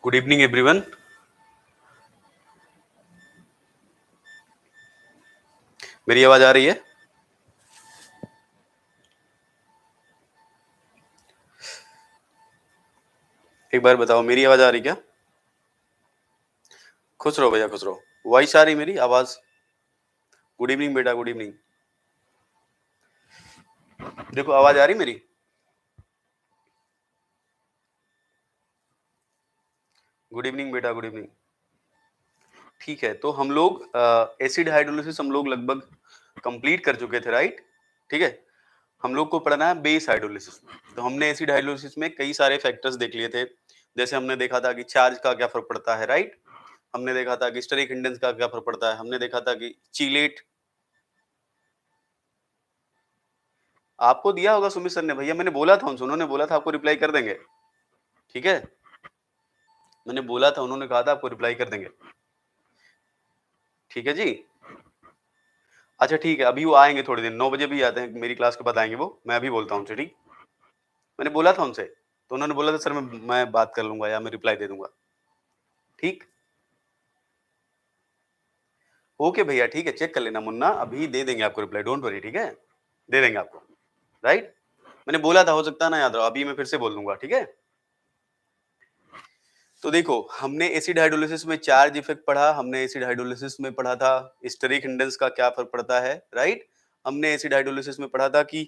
Good evening everyone. मेरी आवाज आ रही है? एक बार बताओ, मेरी आवाज आ रही क्या? खुश रहो भैया, खुश रहो। वॉइस आ रही मेरी आवाज? गुड इवनिंग बेटा, गुड इवनिंग। देखो आवाज आ रही मेरी? गुड इवनिंग बेटा, गुड इवनिंग। ठीक है, तो हम लोग एसिड हाइड्रोलिसिस हम लोग लगभग कंप्लीट कर चुके थे, राइट? ठीक है, हम लोग को पढ़ना है बेस हाइड्रोलिसिस। तो हमने एसिड हाइड्रोलिसिस में कई सारे फैक्टर्स देख लिए थे। जैसे हमने देखा था कि चार्ज का क्या फर्क पड़ता है, राइट? हमने देखा था कि स्टेरिक हिंडेंस का क्या फर्क पड़ता है। हमने देखा था कि चीलेट आपको दिया होगा सुमित सर ने। भैया मैंने बोला था उनसे, उन्होंने बोला था आपको रिप्लाई कर देंगे। ठीक है, मैंने बोला था, उन्होंने कहा था आपको रिप्लाई कर देंगे। ठीक है जी। अच्छा ठीक है, अभी वो आएंगे थोड़ी देर, 9 बजे भी आते हैं, मेरी क्लास के बाद आएंगे वो। मैं अभी बोलता हूँ उनसे, ठीक? मैंने बोला था उनसे, तो उन्होंने बोला था सर मैं बात कर लूंगा या मैं रिप्लाई दे दूंगा। ठीक, ओके भैया, ठीक है, चेक कर लेना मुन्ना, अभी दे देंगे आपको रिप्लाई, डोंट वरी। ठीक है, दे देंगे आपको, राइट? मैंने बोला था, हो सकता है ना याद रहो, अभी मैं फिर से बोल दूंगा। ठीक है, तो देखो हमने एसिड हाइड्रोलिसिस में चार्ज इफेक्ट पढ़ा, हमने एसिड हाइड्रोलिसिस में पढ़ा था स्टेरिक हिंडेंस का क्या फर्क पड़ता है, राइट? हमने एसिड हाइड्रोलिसिस में पढ़ा था कि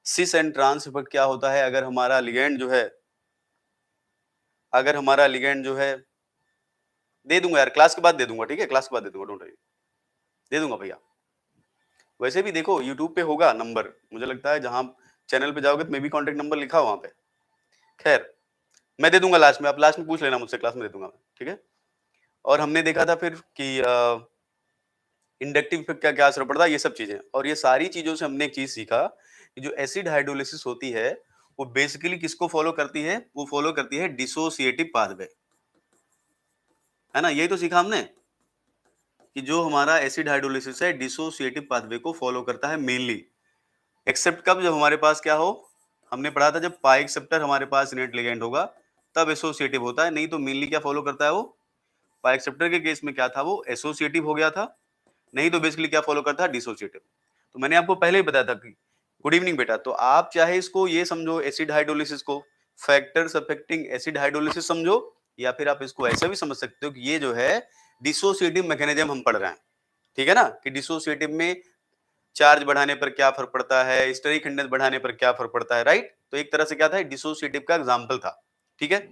सिस एंड ट्रांस इफेक्ट क्या होता है अगर हमारा लिगेंड जो है, अगर हमारा लिगेंड जो है, दे दूंगा यार, क्लास के बाद दे दूंगा। ठीक है, क्लास के बाद दे दूंगा, डोंट वरी, दे दूंगा भैया। वैसे भी देखो यूट्यूब पे होगा नंबर, मुझे लगता है जहां चैनल पे जाओगे तो मे भी कॉन्टेक्ट नंबर लिखा हो वहां पे। खैर, मैं दे दूंगा लास्ट में, आप लास्ट में पूछ लेना मुझसे, क्लास में दे दूंगा मैं। ठीक है, और हमने देखा था फिर कि इंडक्टिव इफेक्ट का क्या असर पड़ता है, ये सब चीजें। और ये सारी चीजों से हमने एक चीज सीखा कि जो एसिड हाइड्रोलिसिस होती है वो बेसिकली किसको फॉलो करती है? वो फॉलो करती है डिसोसिएटिव पाथवे, है ना? यही तो सीखा हमने कि जो हमारा एसिड हाइड्रोलिसिस है डिसोसिएटिव पाथवे को फॉलो करता है मेनली। एक्सेप्ट कब? जब हमारे पास क्या हो, हमने पढ़ा था जब पाई एक्सेप्टर हमारे पास इनेट लिगेंड होगा तब एसोसिएटिव होता है, नहीं तो मेनली क्या फॉलो करता है वो? पाई एक्सेप्टर के केस में क्या था, वो एसोसिएटिव हो गया था, नहीं तो बेसिकली क्या फॉलो करता है? डिसोसिएटिव। तो मैंने आपको पहले ही बताया था कि गुड इवनिंग बेटा, तो आप चाहे इसको ये समझो एसिड हाइड्रोलिसिस को फैक्टर्स अफेक्टिंग एसिड हाइड्रोलिसिस समझो, या फिर आप इसको ऐसे भी समझ सकते हो कि ये जो है डिसोसिएटिव मैकेनिज्म हम पढ़ रहे हैं। ठीक है ना, कि डिसोसिएटिव में चार्ज बढ़ाने पर क्या फर्क पड़ता है, स्टेरिक हिंडेंस बढ़ाने पर क्या फर्क पड़ता है, राइट? तो एक तरह से क्या था, डिसोसिएटिव का एग्जांपल था। ठीक है,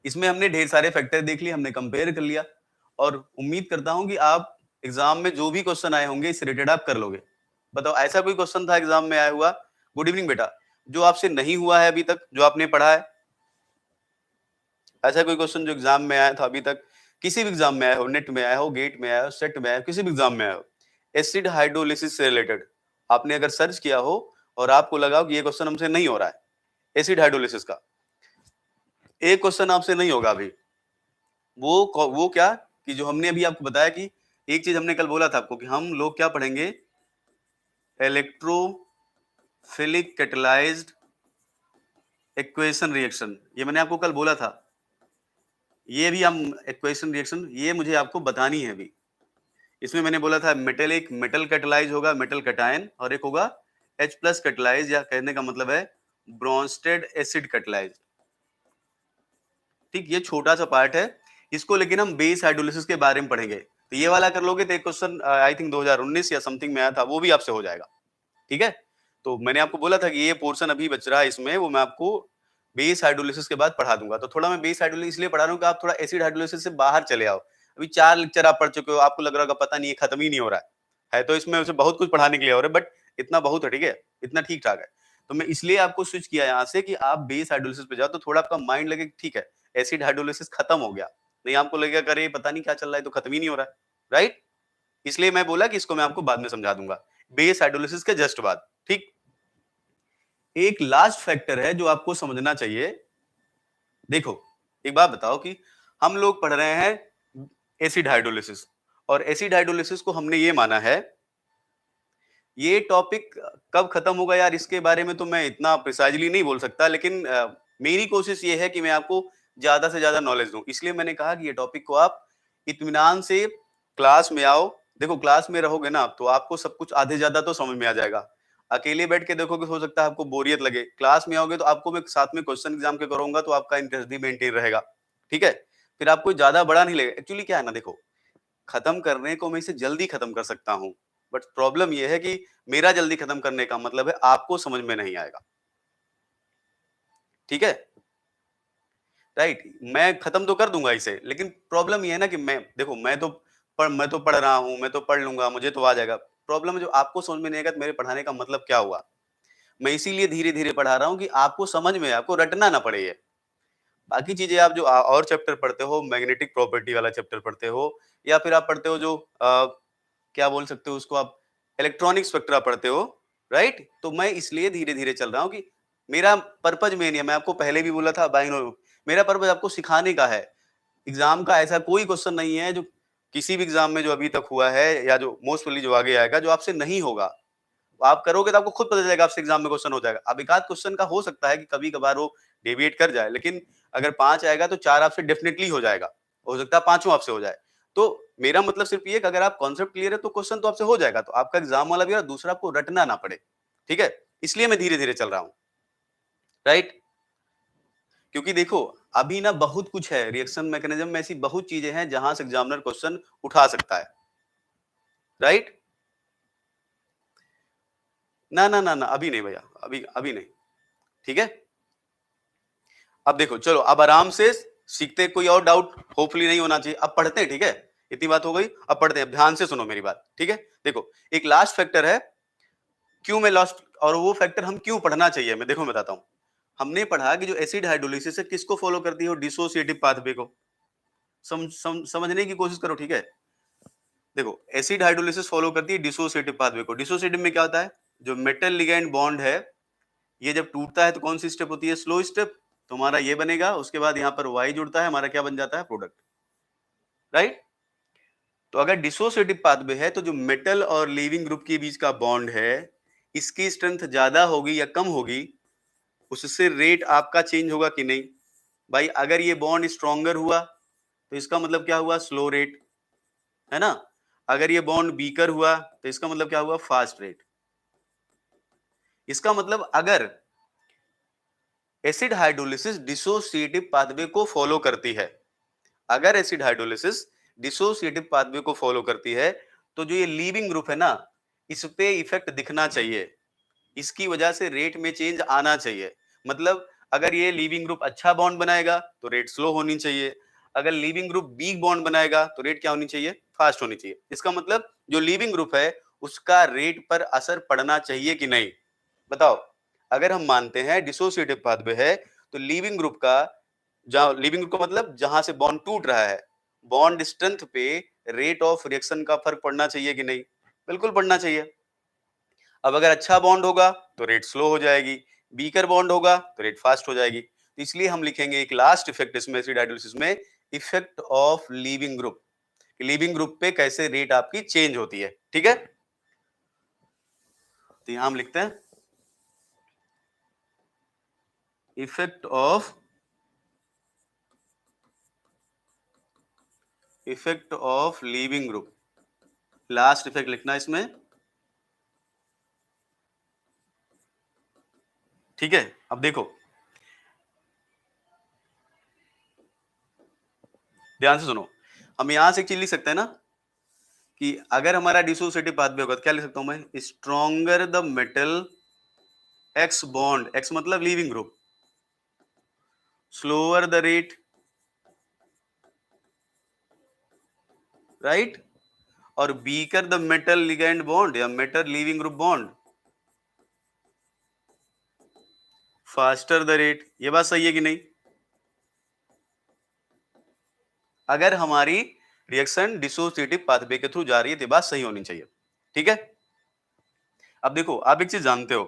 इसमें हमने ढेर सारे फैक्टर देख लिए, हमने कंपेयर कर लिया, और उम्मीद करता हूं कि आप एग्जाम में जो भी क्वेश्चन आए होंगे इससे रिलेटेड आप कर लोगे। बताओ ऐसा कोई क्वेश्चन था एग्जाम में आया हुआ, गुड इवनिंग बेटा, जो आपसे नहीं हुआ है अभी तक, जो आपने पढ़ा है? ऐसा कोई क्वेश्चन जो एग्जाम में आया था अभी तक, किसी भी एग्जाम में आया हो, नेट में आया हो, गेट में आया हो, सेट में आया हो, किसी भी एग्जाम में आया हो, एसिड हाइड्रोलिसिस से रिलेटेड आपने अगर सर्च किया हो और आपको लगा हो कि ये क्वेश्चन हमसे नहीं हो रहा है एसिड हाइड्रोलिसिस का, एक क्वेश्चन आपसे नहीं होगा अभी, वो क्या कि जो हमने अभी आपको बताया कि एक चीज हमने कल बोला था आपको कि हम लोग क्या पढ़ेंगे, इलेक्ट्रोफिलिक कैटलाइज्ड इक्वेशन रिएक्शन, ये मैंने आपको कल बोला था। ये भी हम इक्वेशन रिएक्शन ये मुझे आपको बतानी है अभी। इसमें मैंने बोला था मेटल, एक मेटल कैटलाइज होगा, मेटल कैटायन, और एक होगा H प्लस कैटलाइज, या कहने का मतलब है ब्रोंस्टेड एसिड कैटलाइज। ठीक, ये छोटा सा पार्ट है, इसको लेकिन हम बेस हाइड्रोलिसिस के बारे में पढ़ेंगे। तो ये वाला कर लोगे तो एक क्वेश्चन आई थिंक 2019 या समथिंग में आया था, वो भी आपसे हो जाएगा। ठीक है, तो मैंने आपको बोला था कि ये पोर्शन अभी बच रहा है इसमें, वो मैं आपको बेस हाइड्रोलिसिस के बाद पढ़ा दूंगा। तो थोड़ा मैं बेस हाइड्रोलिसिस इसलिए पढ़ा रहा हूँ कि आप थोड़ा एसिड हाइड्रोलिसिस से बाहर चले आओ। अभी 4 लेक्चर आप पढ़ चुके हो, आपको लग रहा होगा पता नहीं ये खत्म ही नहीं हो रहा है तो इसमें उसे बहुत कुछ पढ़ाने के लिए हो रहा है, बट इतना बहुत है, ठीक है, इतना ठीक ठाक है। तो मैं इसलिए आपको स्विच किया यहाँ से कि आप बेस हाइड्रोलिसिस पे जाओ, तो थोड़ा आपका माइंड लगे ठीक है एसिड हाइड्रोलिसिस खत्म हो गया, नहीं आपको लगेगा करे पता नहीं क्या चल रहा है, तो खत्म ही नहीं हो रहा है, राइट? इसलिए मैं बोला कि इसको मैं आपको बाद में समझा दूंगा, बेस हाइड्रोलिसिस के जस्ट बाद। ठीक, एक लास्ट फैक्टर है जो आपको समझना चाहिए। देखो एक बात बताओ कि हम लोग पढ़ रहे हैं एसिड हाइड्रोलिसिस, और एसिड हाइड्रोलिसिस को हमने ये माना है, ये टॉपिक कब खत्म होगा यार इसके बारे में तो मैं इतना प्रिसाइजली नहीं बोल सकता, लेकिन मेरी कोशिश ये है कि मैं आपको ज्यादा से ज्यादा नॉलेज दूं। इसलिए मैंने कहा कि ये टॉपिक को आप इत्मीनान से क्लास में आओ। देखो क्लास में रहोगे ना तो आपको सब कुछ आधे ज्यादा तो समझ में आ जाएगा। अकेले बैठ के देखोगे हो सकता है आपको बोरियत लगे। क्लास में आओगे तो आपको मैं साथ में क्वेश्चन एग्जाम के करूंगा तो आपका इंटरेस्ट भी मेंटेन रहेगा। ठीक है, फिर आपको ज्यादा बड़ा नहीं लगेगा। एक्चुअली क्या है ना, देखो खत्म करने को मैं इसे जल्दी खत्म कर सकता हूँ, बट प्रॉब्लम यह है कि मेरा जल्दी खत्म करने का मतलब है आपको समझ में नहीं आएगा। ठीक है, राइट। मैं खत्म तो कर दूंगा इसे, लेकिन प्रॉब्लम ये है ना कि मैं तो पढ़ रहा हूं, मैं तो पढ़ लूंगा, मुझे तो आ जाएगा। प्रॉब्लम है जो आपको समझ में नहीं आएगा तो मेरे पढ़ाने का मतलब क्या हुआ। मैं इसीलिए धीरे धीरे पढ़ा रहा हूँ कि आपको समझ में, आपको रटना ना पड़े ये। बाकी चीजें आप जो और चैप्टर पढ़ते हो, मैग्नेटिक प्रॉपर्टी वाला चैप्टर पढ़ते हो, या फिर आप पढ़ते हो जो क्या बोल सकते हो उसको आप, इलेक्ट्रॉनिक स्पेक्ट्रा पढ़ते हो, राइट। तो मैं इसलिए धीरे धीरे चल रहा हूँ कि मेरा पर्पज मेन है, मैं आपको पहले भी बोला था बाइनोमियल, मेरा पर्पज आपको सिखाने का है। एग्जाम का ऐसा कोई क्वेश्चन नहीं है जो किसी भी एग्जाम में जो अभी तक हुआ है या जो मोस्टली जो आगे आएगा जो आपसे नहीं होगा। आप करोगे तो आपको खुद पता चलेगा, आपसे एग्जाम में क्वेश्चन हो जाएगा। अब एक आध क्वेश्चन का हो सकता है कि कभी कभार वो डेविएट कर जाए, लेकिन अगर 5 आएगा तो 4 आपसे डेफिनेटली हो जाएगा, हो सकता है पांचों आपसे हो जाए। तो मेरा मतलब सिर्फ ये कि अगर आप कॉन्सेप्ट क्लियर है तो क्वेश्चन तो आपसे हो जाएगा, तो आपका एग्जाम वाला भी और दूसरा आपको रटना ना पड़े। ठीक है, इसलिए मैं धीरे धीरे चल रहा हूं, राइट। क्योंकि देखो अभी ना बहुत कुछ है, रिएक्शन मैकेनिज्म में ऐसी बहुत चीजें हैं जहां से एग्जामिनर क्वेश्चन उठा सकता है, राइट। ना ना ना ना, अभी नहीं भैया, अभी अभी नहीं। ठीक है, अब देखो चलो अब आराम से सीखते, कोई और डाउट होपफुली नहीं होना चाहिए। अब पढ़ते हैं, ठीक है, इतनी बात हो गई, अब पढ़ते हैं। ध्यान से सुनो मेरी बात, ठीक है। देखो एक लास्ट फैक्टर है, क्यों मैं लास्ट, और वो फैक्टर हम क्यों पढ़ना चाहिए, मैं देखो बताता हूं। हमने पढ़ा कि जो एसिड हाइड्रोलिसिस है किसको फॉलो करती है, डिसोसिएटिव पाथवे को। समझने की कोशिश करो, ठीक है। देखो एसिड हाइड्रोलिसिस फॉलो करती है डिसोसिएटिव पाथवे को। डिसोसिएटिव में क्या होता है, जो मेटल लिगैंड बॉन्ड है ये जब टूटता है तो कौन सी स्टेप होती है, स्लो स्टेप। तो हमारा ये बनेगा, उसके बाद यहाँ पर वाई जुड़ता है, हमारा क्या बन जाता है, प्रोडक्ट, राइट। तो अगर डिसोसिएटिव पाथवे है तो जो मेटल और लिविंग ग्रुप के बीच का बॉन्ड है इसकी स्ट्रेंथ ज्यादा होगी या कम होगी, उससे रेट आपका चेंज होगा कि नहीं। भाई अगर ये बॉन्ड स्ट्रॉन्गर हुआ तो इसका मतलब क्या हुआ, स्लो रेट, है ना। अगर ये बॉन्ड वीकर हुआ तो इसका मतलब क्या हुआ, फास्ट रेट। इसका मतलब अगर एसिड हाइड्रोलिसिस डिसोसिएटिव पाथवे को फॉलो करती है, अगर एसिड हाइड्रोलिसिस डिसोसिएटिव पाथवे को फॉलो करती है तो जो ये लीविंग ग्रुप है ना इस पे इफेक्ट दिखना चाहिए, इसकी वजह से रेट में चेंज आना चाहिए। मतलब अगर ये लीविंग ग्रुप अच्छा बॉन्ड बनाएगा तो रेट स्लो होनी चाहिए, अगर लीविंग ग्रुप वीक बॉन्ड बनाएगा तो रेट क्या होनी चाहिए, फास्ट होनी चाहिए। इसका मतलब जो लीविंग ग्रुप है उसका रेट पर असर पड़ना चाहिए कि नहीं, बताओ। अगर हम मानते हैं डिसोसिएटिव पाथवे है तो लीविंग ग्रुप का, जहां लिविंग ग्रुप का मतलब जहां से बॉन्ड टूट रहा है, बॉन्ड स्ट्रेंथ पे रेट ऑफ रिएक्शन का फर्क पड़ना चाहिए कि नहीं, बिल्कुल पड़ना चाहिए। अब अगर अच्छा बॉन्ड होगा तो रेट स्लो हो जाएगी, वीकर बॉन्ड होगा तो रेट फास्ट हो जाएगी। तो इसलिए हम लिखेंगे एक लास्ट इफेक्ट इसमें एसिड हाइड्रोलिसिस में, effect of leaving group, leaving group पे कैसे रेट आपकी चेंज होती है। ठीक है, तो यहां हम लिखते हैं effect of leaving group, last effect लिखना इसमें। ठीक है, अब देखो ध्यान से सुनो, हम यहां से एक चीज लिख सकते हैं ना कि अगर हमारा डिसोसिएटिव पाथवे होगा तो क्या लिख सकता हूं मैं, stronger the metal X bond, X मतलब leaving group, slower the rate, right. और weaker the metal ligand bond या metal leaving group bond, faster the rate. ये बात सही है कि नहीं, अगर हमारी रिएक्शन डिसोसिएटिव पाथवे के थ्रू जा रही है तो बात सही होनी चाहिए। ठीक है, अब देखो आप एक चीज जानते हो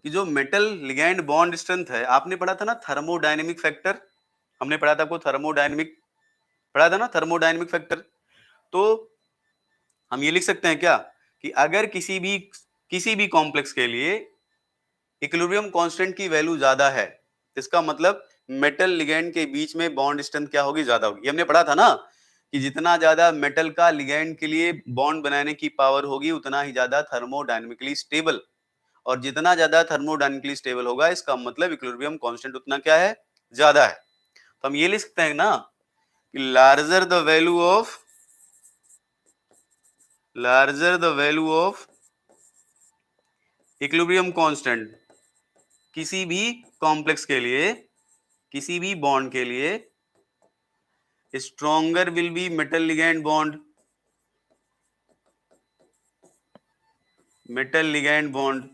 कि जो मेटल लिगैंड बॉन्ड स्ट्रेंथ है, आपने पढ़ा था ना थर्मोडायनेमिक फैक्टर, हमने पढ़ा था आपको थर्मोडायनेमिक, पढ़ा था ना थर्मोडायनेमिक फैक्टर। तो हम ये लिख सकते हैं क्या कि अगर किसी भी कॉम्प्लेक्स के लिए इक्विलिब्रियम कांस्टेंट की वैल्यू ज्यादा है, इसका मतलब मेटल लिगैंड के बीच में बॉन्ड स्ट्रेंथ क्या होगी, ज्यादा होगी। ये हमने पढ़ा था ना कि जितना ज्यादा मेटल का लिगैंड के लिए बॉन्ड बनाने की पावर होगी उतना ही ज्यादा थर्मोडायनेमिकली स्टेबल, और जितना ज्यादा थर्मोडायनेमिकली स्टेबल होगा इसका मतलब इक्विलिब्रियम कांस्टेंट उतना क्या है, ज्यादा है। तो हम ये लिख सकते हैं ना कि larger the value of equilibrium constant किसी भी कॉम्प्लेक्स के लिए, किसी भी बॉन्ड के लिए, stronger will be metal ligand bond, metal ligand bond,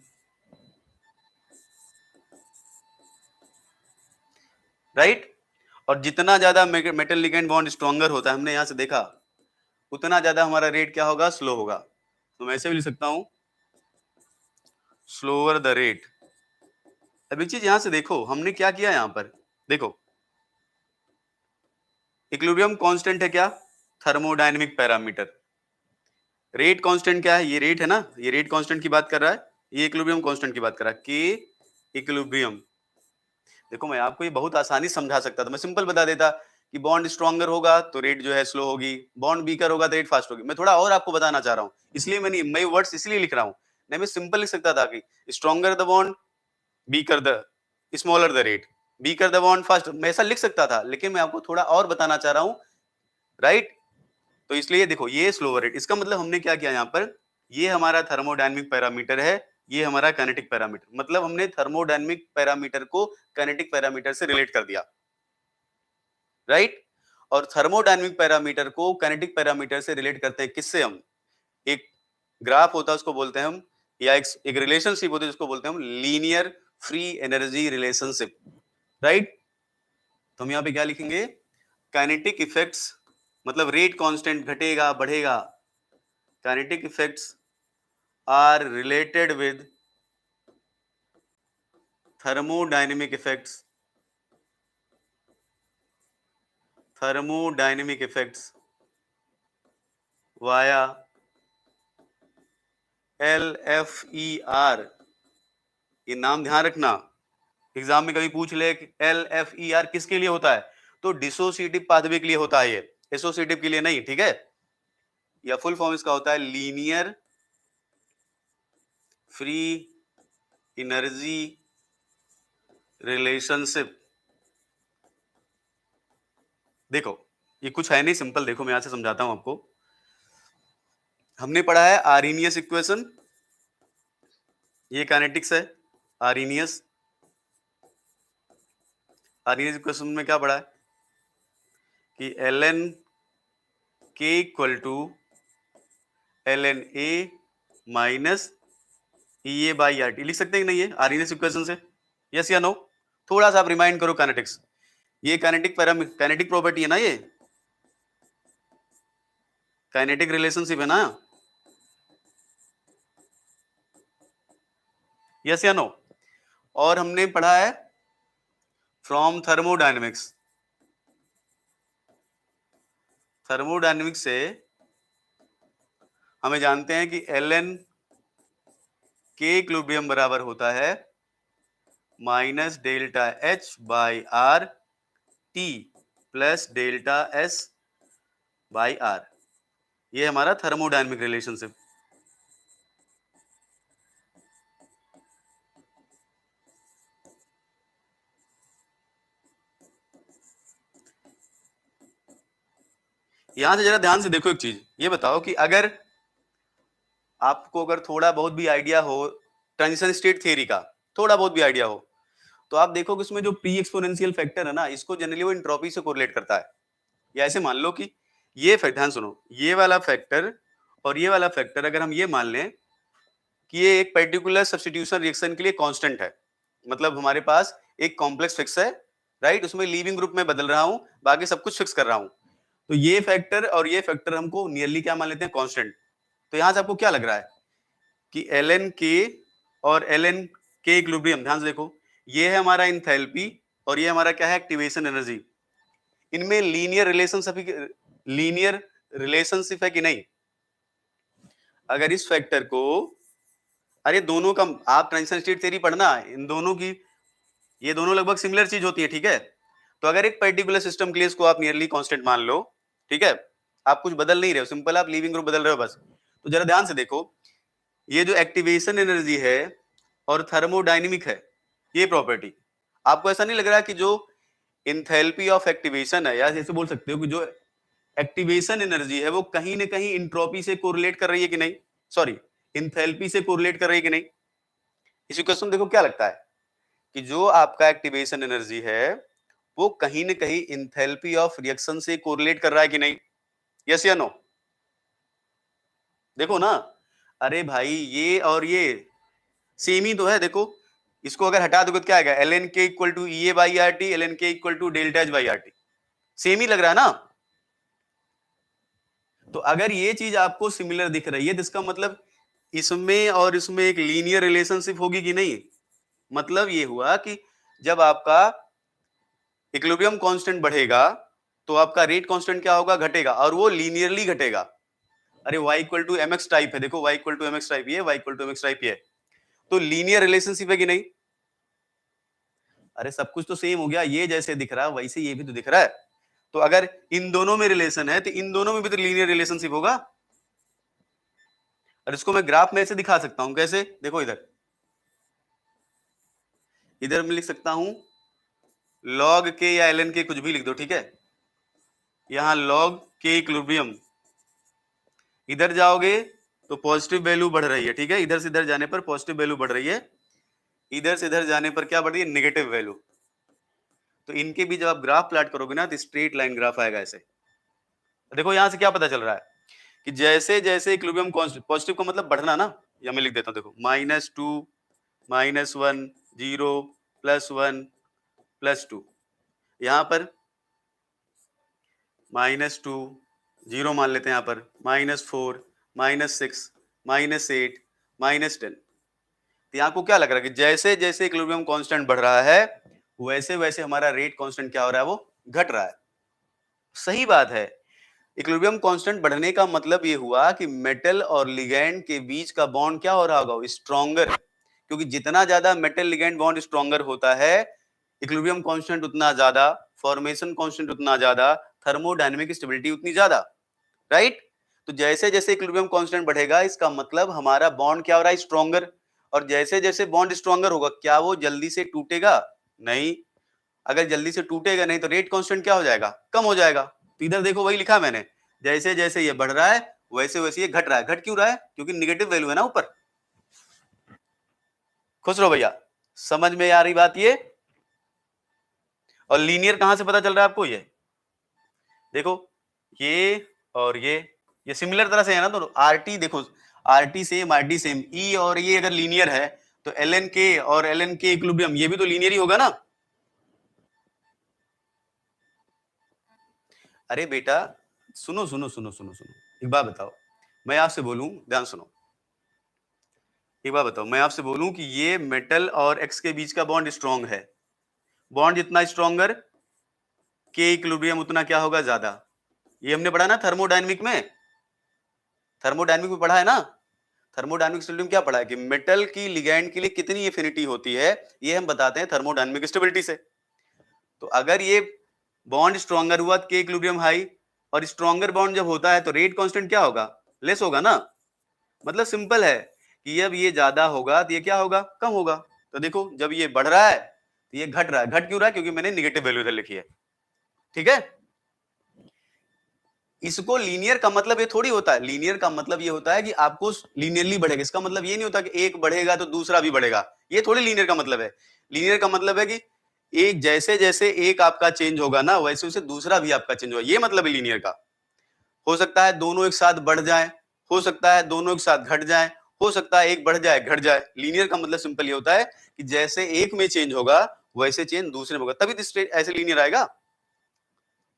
right. और जितना ज्यादा मेटल लिगैंड बॉन्ड स्ट्रॉन्गर होता है, हमने यहां से देखा, उतना ज्यादा हमारा रेट क्या होगा, स्लो होगा। तो मैं ऐसे भी लिख सकता हूं, स्लोअर द रेट। अब एक चीज यहां से देखो, हमने क्या किया यहां पर, देखो इक्विलिब्रियम कांस्टेंट है क्या, थर्मोडायनेमिक पैरामीटर। रेट कांस्टेंट क्या है, ये रेट है ना, ये रेट कांस्टेंट की बात कर रहा है, ये इक्विलिब्रियम कांस्टेंट की बात कर रहा है, के इक्विलिब्रियम। देखो मैं आपको ये बहुत आसानी समझा सकता था, मैं सिंपल बता देता कि बॉन्ड स्ट्रॉन्गर होगा तो रेट जो है स्लो होगी, बॉन्ड वीकर होगा तो रेट फास्ट होगी। मैं थोड़ा और आपको बताना चाह रहा हूँ, इसलिए मैं वर्ड्स इसलिए लिख रहा हूँ। नहीं मैं सिंपल लिख सकता था कि stronger the bond, weaker the, smaller the rate, weaker the bond fast, मैं ऐसा लिख सकता था, लेकिन मैं आपको थोड़ा और बताना चाह रहा हूँ, राइट। तो इसलिए देखो ये स्लोअर रेट, इसका मतलब हमने क्या किया यहाँ पर, ये हमारा थर्मोडायनेमिक पैरामीटर है, ये हमारा काइनेटिक पैरामीटर, मतलब हमने थर्मोडायनेमिक पैरामीटर को काइनेटिक पैरामीटर से रिलेट कर दिया, राइट। और थर्मोडायनेमिक पैरामीटर को काइनेटिक पैरामीटर से रिलेट करते हैं किससे, हम एक ग्राफ होता है उसको बोलते हैं हम, या एक रिलेशनशिप होती है जिसको बोलते हैं हम linear free energy relationship, right. तो हम यहाँ पे क्या लिखेंगे, काइनेटिक इफेक्ट्स, मतलब रेट कांस्टेंट घटेगा बढ़ेगा, kinetic effects are related with thermodynamic effects, thermodynamic effects via LFER। ये नाम ध्यान रखना, एग्जाम में कभी पूछ ले कि LFER किसके लिए होता है, तो डिसोसिएटिव पाथवे के लिए होता है, ये एसोसिएटिव के लिए नहीं, ठीक है। या फुल फॉर्म इसका होता है लीनियर फ्री एनर्जी रिलेशनशिप। देखो ये कुछ है नहीं, सिंपल देखो मैं यहां से समझाता हूं आपको। हमने पढ़ा है आर्हेनियस इक्वेशन, ये काइनेटिक्स है, आर्हेनियस, आर्हेनियस इक्वेशन में क्या पढ़ा है कि ln k equal to ln a minus EA by RT, लिख सकते हैं कि नहीं है आर्हेनियस इक्वेशन से, यस या नो। थोड़ा सा आप रिमाइंड करो काइनेटिक्स, ये काइनेटिक प्रॉपर्टी है ना, ये काइनेटिक रिलेशनशिप है ना, यस या नो। और हमने पढ़ा है फ्रॉम थर्मोडायनेमिक्स, थर्मोडायनेमिक्स से हमें जानते हैं कि ln k इक्विलिब्रियम बराबर होता है minus delta H by R T plus delta S by R। ये हमारा थर्मोडायनेमिक रिलेशनशिप। यहां से जरा ध्यान से देखो एक चीज, ये बताओ कि अगर आपको अगर थोड़ा बहुत भी आइडिया हो ट्रांजिशन स्टेट थ्योरी का, थोड़ा बहुत भी आइडिया हो, तो आप देखो कि उसमें जो प्री एक्सपोनेंशियल फैक्टर है ना, इसको जनरली वो एंट्रोपी से कोरिलेट करता है। या ऐसे मान लो कि ये फैक्टर, ध्यान सुनो, ये वाला फैक्टर और ये वाला फैक्टर अगर हम ये मान लें कि ये एक पर्टिकुलर सब्स्टिट्यूशन रिएक्शन के लिए कांस्टेंट है, मतलब हमारे पास एक कॉम्प्लेक्स फिक्स है, राइट, उसमें लीविंग ग्रुप में बदल रहा हूं, बाकी सब कुछ फिक्स कर रहा हूं, तो ये फैक्टर और ये फैक्टर हमको नियरली क्या मान लेते हैं, कांस्टेंट। तो यहां से आपको क्या लग रहा है कि ln k और ln k इक्विलिब्रियम, ध्यान से देखो, ये है हमारा इंथैल्पी और ये हमारा क्या है, एक्टिवेशन एनर्जी। इनमें लीनियर रिलेशनशिप है कि नहीं। अगर इस फैक्टर को, अरे दोनों का आप ट्रांजिशन स्टेट थ्योरी पढ़ना, इन दोनों की, ये दोनों लगभग सिमिलर चीज होती है, ठीक है। तो अगर एक पर्टिकुलर सिस्टम के लिए इसको आप नियरली कांस्टेंट मान लो, ठीक है, आप कुछ बदल नहीं रहे हो, सिंपल आप लीविंग ग्रुप बदल रहे हो बस। तो जरा ध्यान से देखो, ये जो एक्टिवेशन एनर्जी है और थर्मोडायनेमिक है, ये प्रॉपर्टी, आपको ऐसा नहीं लग रहा कि जो इंथैल्पी ऑफ एक्टिवेशन है, या जैसे बोल सकते हो कि जो एक्टिवेशन एनर्जी है वो कहीं ना कहीं इंट्रोपी से कोरिलेट कर रही है कि नहीं, सॉरी, इंथैल्पी से कोरिलेट कर रही है कि नहीं? इसी क्वेश्चन देखो क्या लगता है कि जो आपका एक्टिवेशन एनर्जी है वो कहीं ना कहीं इंथैल्पी ऑफ रिएक्शन से कोरिलेट कर रहा है कि नहीं? यस या नो? देखो ना, अरे भाई ये और ये सेम ही तो है। देखो, इसको अगर हटा दोगे तो क्या आएगा, एल एन के equal to E A by are T, L N के equal to delta H by are T, same ही लग रहा है ना? तो अगर ये चीज आपको सिमिलर दिख रही है तो इसका मतलब इसमें और इसमें एक लीनियर रिलेशनशिप होगी कि नहीं? मतलब ये हुआ कि जब आपका इक्विलिब्रियम कांस्टेंट बढ़ेगा तो आपका रेट कांस्टेंट क्या होगा, घटेगा, और वो लीनियरली घटेगा। अरे y equal to m x type है, देखो y equal to m x type, ये y equal to m x type ये है, तो लीनियर रिलेशनशिप है कि नहीं? अरे सब कुछ तो सेम हो गया, ये जैसे दिख रहा है वैसे ये भी तो दिख रहा है। तो अगर इन दोनों में रिलेशन है तो इन दोनों में भी तो लीनियर रिलेशनशिप होगा। और इसको मैं ग्राफ में ऐसे दिखा सकता हूं, कैसे? देखो इधर, इधर मैं लिख सकता हूं log के या ln के, कुछ भी लिख दो, ठीक है, यहां log के इक्विलिब्रियम, इधर जाओगे तो पॉजिटिव वैल्यू बढ़ रही है, ठीक है, इधर से इधर जाने पर पॉजिटिव वैल्यू बढ़ रही है, इधर से इधर जाने पर क्या बढ़ रही है, नेगेटिव वैल्यू। तो इनके भी जब आप ग्राफ प्लॉट करोगे ना तो स्ट्रेट लाइन ग्राफ आएगा ऐसे। देखो यहां से क्या पता चल रहा है कि जैसे जैसे इक्विलिब्रियम कांस्टेंट, पॉजिटिव का मतलब बढ़ना ना, या मैं लिख देता हूं, देखो -2 -1 0 +1 +2, यहां पर -2 0 मान लेते हैं, यहां पर -4 -6 -8 -10। तो यहाँ को क्या लग रहा है कि जैसे जैसे इक्विलिब्रियम कांस्टेंट बढ़ रहा है वैसे वैसे हमारा रेट कांस्टेंट क्या हो रहा है, वो घट रहा है। सही बात है, इक्विलिब्रियम कांस्टेंट बढ़ने का मतलब ये हुआ कि मेटल और लिगैंड के बीच का बॉन्ड क्या हो रहा होगा, स्ट्रॉन्गर, क्योंकि जितना ज्यादा मेटल लिगैंड बॉन्ड स्ट्रॉन्गर होता है इक्विलिब्रियम कांस्टेंट उतना ज्यादा, फॉर्मेशन कांस्टेंट उतना ज्यादा, थर्मोडायनेमिक स्टेबिलिटी उतनी ज्यादा, राइट? तो जैसे जैसे इक्विलिब्रियम कांस्टेंट बढ़ेगा इसका मतलब हमारा बॉन्ड क्या हो रहा है, स्ट्रॉन्गर, और जैसे जैसे बॉन्ड स्ट्रॉन्गर होगा क्या वो जल्दी से टूटेगा? नहीं। अगर जल्दी से टूटेगा नहीं तो रेट कांस्टेंट क्या हो जाएगा, कम हो जाएगा। तो इधर देखो वही लिखा मैंने, जैसे जैसे ये बढ़ रहा है वैसे वैसे ये घट रहा है। घट क्यों रहा है? क्योंकि निगेटिव वैल्यू है ना ऊपर। खुश रहो भैया, समझ में आ रही बात ये? और लीनियर कहां से पता चल रहा है आपको? ये देखो, ये और ये सिमिलर तरह से है ना दोनों। आरटी देखो, आरटी सेम आरटी सेम, ई और ये अगर लीनियर है तो एल एन के और एल एन के इक्विलिब्रियम ये भी तो लीनियर ही होगा ना। अरे बेटा सुनो सुनो सुनो सुनो सुनो, एक बात बताओ, मैं आपसे बोलूं, ध्यान सुनो, एक बात बताओ, मैं आपसे बोलूं कि ये मेटल और एक्स के बीच का बॉन्ड स्ट्रॉन्ग है, बॉन्ड जितना स्ट्रॉन्गर के इक्विलिब्रियम उतना क्या होगा, ज्यादा। ये हमने पढ़ा ना थर्मोडायनेमिक में, थर्मोडायनेमिक में पढ़ा है ना। थर्मोडायनेमिक स्टेबिलिटी में क्या पढ़ा है कि मेटल की लिगैंड के लिए कितनी एफिनिटी होती है, ये हम बताते हैं थर्मोडायनेमिक स्टेबिलिटी से। तो अगर ये बॉन्ड स्ट्रॉन्गर हुआ के इक्विलिब्रियम हाई, और स्ट्रॉन्गर बॉन्ड जब होता है तो रेट कांस्टेंट क्या होगा, लेस होगा ना। मतलब सिंपल है कि जब ये ज्यादा होगा तो ये क्या होगा, कम होगा। तो देखो जब ये बढ़ रहा है तो ये घट रहा है। घट क्यों रहा है? क्योंकि मैंने निगेटिव वैल्यू इधर लिखी है, ठीक है। इसको लीनियर का मतलब ये थोड़ी होता है, लीनियर का मतलब ये होता है कि आपको लीनियरली बढ़ेगा। इसका मतलब ये नहीं होता कि एक बढ़ेगा तो दूसरा भी बढ़ेगा, ये थोड़ी लीनियर का मतलब है। लीनियर का मतलब है कि एक जैसे जैसे एक आपका चेंज होगा ना वैसे वैसे दूसरा भी आपका चेंज होगा, ये मतलब है लीनियर का। हो सकता है दोनों एक साथ बढ़ जाए, हो सकता है दोनों एक साथ घट जाए, हो सकता है एक बढ़ जाए घट जाए। लीनियर का मतलब सिंपल ये होता है कि जैसे एक में चेंज होगा वैसे चेंज दूसरे में होगा, तभी तो ऐसे लीनियर आएगा।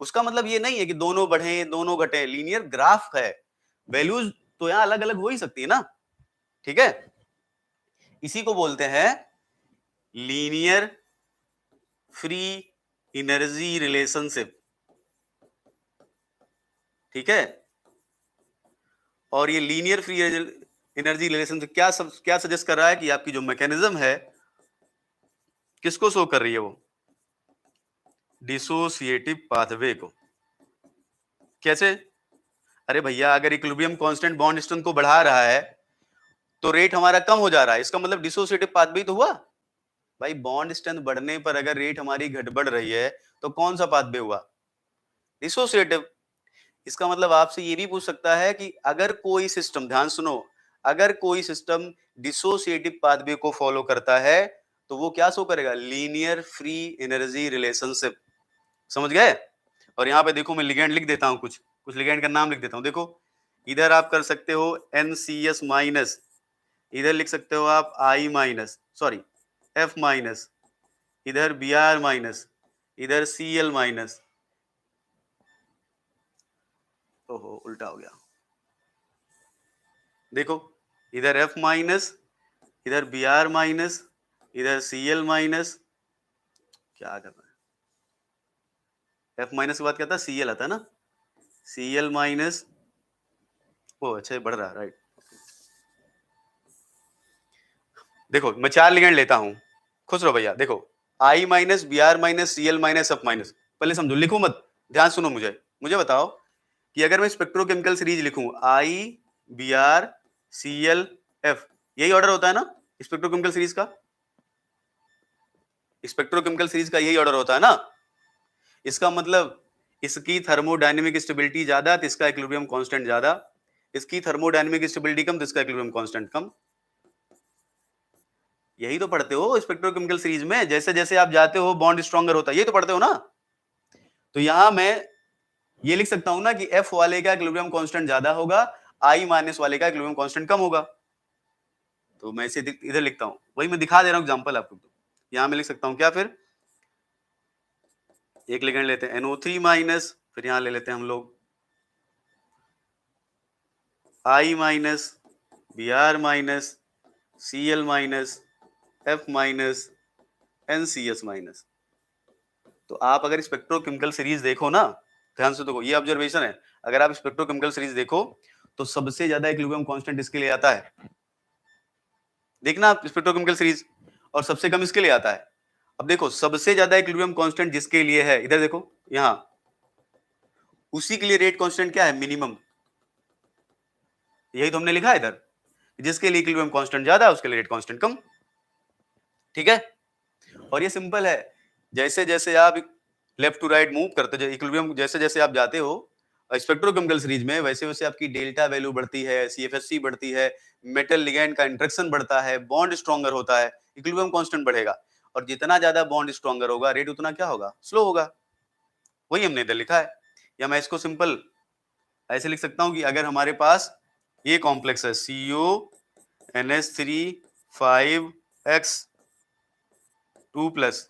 उसका मतलब ये नहीं है कि दोनों बढ़े दोनों घटे, लीनियर ग्राफ है, वैल्यूज तो यहां अलग अलग हो ही सकती है ना, ठीक है। इसी को बोलते हैं लीनियर फ्री एनर्जी रिलेशनशिप, ठीक है। और ये लीनियर फ्री एनर्जी रिलेशनशिप क्या सजेस्ट कर रहा है कि आपकी जो मैकेनिज्म है किसको शो कर रही है, वो डिसोसिएटिव पाथवे को। कैसे? अरे भैया, अगर इक्विलिब्रियम कांस्टेंट बॉन्ड स्ट्रेंथ को बढ़ा रहा है तो रेट हमारा कम हो जा रहा है, इसका मतलब डिसोसिएटिव पाथवे तो हुआ। भाई बॉन्ड स्ट्रेंथ बढ़ने पर अगर रेट हमारी घट बढ़ रही है तो कौन सा पाथवे हुआ? डिसोसिएटिव। इसका मतलब आपसे ये भी पूछ सकता है कि अगर कोई सिस्टम, ध्यान सुनो, अगर कोई सिस्टम डिसोसिएटिव पाथवे को फॉलो करता है तो वो क्या शो करेगा? Linear free energy relationship. समझ गए? और यहाँ पे देखो मैं लिगेंड लिख देता हूँ, कुछ कुछ लिगेंड का नाम लिख देता हूँ। देखो इधर आप कर सकते हो NCS माइनस, इधर लिख सकते हो आप I minus, sorry F minus, इधर Br माइनस, इधर Cl माइनस। ओहो उल्टा हो गया। देखो इधर F माइनस, इधर Br माइनस, इधर Cl माइनस। क्या करना है? F माइनस के बाद क्या था? Cl आता है ना, Cl माइनस। ओ अच्छा ये बढ़ रहा है, राइट। देखो मैं 4 लिगेंड लेता हूं, खुश रहो भैया। देखो I minus, Br minus, Cl minus, F minus. पहले समझो, लिखो मत, ध्यान सुनो। मुझे बताओ कि अगर मैं स्पेक्ट्रोकेमिकल सीरीज लिखूं I Br Cl F, यही ऑर्डर होता है ना स्पेक्ट्रोकेमिकल सीरीज का? स्पेक्ट्रोकेमिकल सीरीज का यही ऑर्डर होता है ना? इसका मतलब इसकी थर्मोडायनेमिक स्टेबिलिटी ज्यादा तो इसका इक्विलिब्रियम कांस्टेंट ज्यादा, इसकी थर्मोडायनेमिक स्टेबिलिटी कम तो इसका इक्विलिब्रियम कांस्टेंट कम। यही तो पढ़ते हो स्पेक्ट्रोकेमिकल सीरीज में, जैसे जैसे आप जाते हो बॉन्ड स्ट्रॉन्गर होता है, यही तो पढ़ते हो ना। तो यहां मैं ये लिख सकता हूं ना कि F वाले का इक्विलिब्रियम कांस्टेंट ज्यादा होगा, I माइनस वाले का इक्विलिब्रियम कांस्टेंट कम होगा। तो मैं इसे इधर लिखता हूं, वही मैं दिखा दे रहा हूं एग्जांपल आपको। तो यहां मैं लिख सकता हूं क्या? फिर एक लिगेंड लेते हैं NO3 माइनस, फिर यहां ले लेते हैं हम लोग I minus, Br minus, Cl minus, F minus, NCS minus. तो आप अगर स्पेक्ट्रोकेमिकल सीरीज देखो ना, ध्यान से देखो, ये ऑब्जर्वेशन है, अगर आप स्पेक्ट्रोकेमिकल सीरीज देखो तो सबसे ज्यादा इक्विलिब्रियम कांस्टेंट इसके लिए आता है। देखना आप स्पेक्ट्रोकेमिकल सीरीज, और सबसे कम इसके लिए आता है। अब देखो सबसे ज्यादा इक्विलिब्रियम कांस्टेंट जिसके लिए है, इधर देखो यहां, उसी के लिए रेट कांस्टेंट क्या है? मिनिमम। यही तो हमने लिखा है इधर, जिसके लिए इक्विलिब्रियम कांस्टेंट ज्यादा है उसके लिए रेट कांस्टेंट कम। ठीक है? और ये सिंपल है, जैसे जैसे आप लेफ्ट टू राइट मूव करते हो, इक्विलिब्रियम जैसे जैसे आप जाते हो स्पेक्ट्रोकेमिकल सीरीज में, वैसे वैसे आपकी डेल्टा वैल्यू बढ़ती है, CFSC बढ़ती है, मेटल लिगैंड का इंटरेक्शन बढ़ता है, बॉन्ड स्ट्रॉन्गर होता है, इक्विलिब्रियम कांस्टेंट बढ़ेगा। और जितना ज्यादा बॉन्ड स्ट्रॉन्गर होगा रेट उतना क्या होगा? स्लो होगा। वही हमने इधर लिखा है। या मैं इसको सिंपल ऐसे लिख सकता हूं कि अगर हमारे पास ये कॉम्प्लेक्स है CONH3 5X 2 plus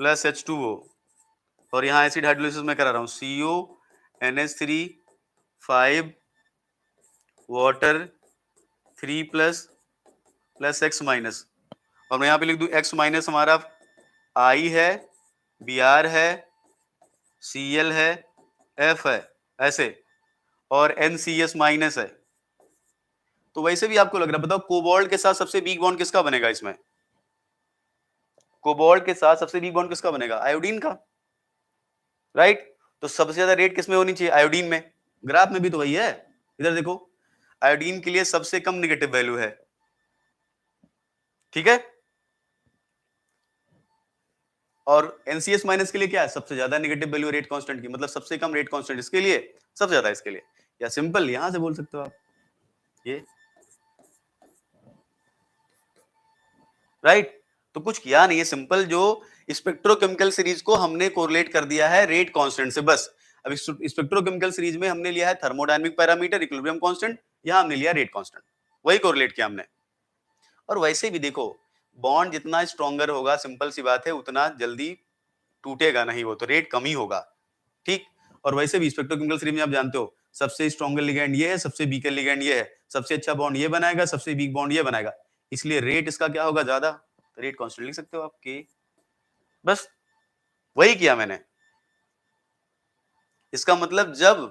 plus H2O, और यहाँ एसिड हाइड्रोलिसिस में करा रहा हूँ CONH3 5 water 3 plus plus X minus, और मैं यहाँ पे लिख दूं X माइनस हमारा I है, Br है, Cl है, F है, ऐसे, और NCS माइनस है। तो वैसे भी आपको लग रहा है, बताओ कोबाल्ट के साथ सबसे वीक बॉन्ड किसका बनेगा? इसमें कोबाल्ट के साथ सबसे वीक बॉन्ड किसका बनेगा? आयोडीन का, राइट? तो सबसे ज्यादा रेट किसमें होनी चाहिए? आयोडीन में। ग्राफ में भी तो वही है, इधर देखो आयोडीन के लिए सबसे कम नेगेटिव वैल्यू है। ठीक है? और NCS माइनस के लिए क्या है? सबसे ज्यादा नेगेटिव वैल्यू रेट कांस्टेंट की, मतलब सबसे कम रेट कांस्टेंट इसके लिए, सबसे ज्यादा इसके लिए। या सिंपल यहां से बोल सकते हो आप ये, राइट? तो कुछ किया नहीं है, सिंपल जो स्पेक्ट्रोकेमिकल सीरीज को हमने कोरिलेट कर दिया है रेट कांस्टेंट से, बस। अब स्पेक्ट्रोकेमिकल सीरीज में हमने लिया है थर्मोडायनेमिक पैरामीटर, इक्विलिब्रियम कांस्टेंट, यहां हमने लिया रेट कांस्टेंट, वही कोरिलेट किया हमने। और वैसे भी देखो बॉन्ड जितना स्ट्रॉन्गर होगा, सिंपल सी बात है, उतना जल्दी टूटेगा नहीं, वो तो रेट कम ही होगा। ठीक? और वैसे भी स्पेक्ट्रोकेमिकल सीरीज में आप जानते हो सबसे स्ट्रॉन्गर लिगैंड ये है, सबसे वीकर लिगैंड ये है, सबसे अच्छा बॉन्ड ये बनाएगा, सबसे वीक बॉन्ड ये बनाएगा, इसलिए रेट इसका क्या होगा? ज्यादा। रेट कांस्टेंट लिख सकते हो आप के, बस वही किया मैंने। इसका मतलब जब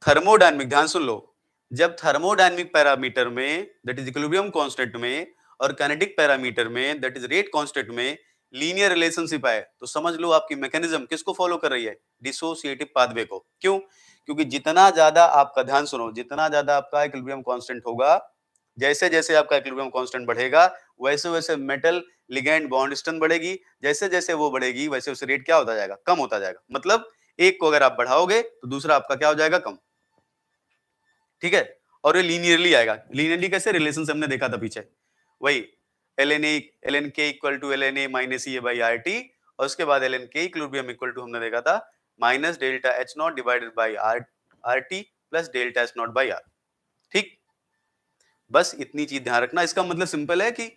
थर्मोडायनेमिक, ध्यान सुन लो, जब थर्मोडायनेमिक पैरामीटर में दैट इज इक्विलिब्रियम कांस्टेंट में, और काइनेटिक पैरामीटर में दैट इज रेट कांस्टेंट में लीनियर रिलेशनशिप आए तो समझ लो आपकी मैकेनिज्म किसको फॉलो कर रही है, डिसोसिएटिव पाथवे को। क्यों? क्योंकि जितना ज्यादा आपका, ध्यान सुनो, जितना ज्यादा आपका इक्विलिब्रियम कांस्टेंट होगा, जैसे जैसे आपका इक्विलिब्रियम कांस्टेंट बढ़ेगा वैसे वैसे मेटल लिगैंड बॉन्ड स्ट्रेंथ बढ़ेगी, जैसे जैसे वो बढ़ेगी वैसे वैसे रेट क्या होता जाएगा, कम होता जाएगा। मतलब एक को अगर आप बढ़ाओगे तो दूसरा आपका क्या हो जाएगा, कम। ठीक है, और ये लीनियरली आएगा। लीनियरली कैसे, रिलेशन से हमने देखा था पीछे, वही एल एन के equal to l n a minus e by are t, और उसके बाद l N k equilibrium equal to हमने देखा था minus delta h naught divided by are t plus delta h naught by r. ठीक, बस इतनी चीज ध्यान रखना। इसका मतलब सिंपल है कि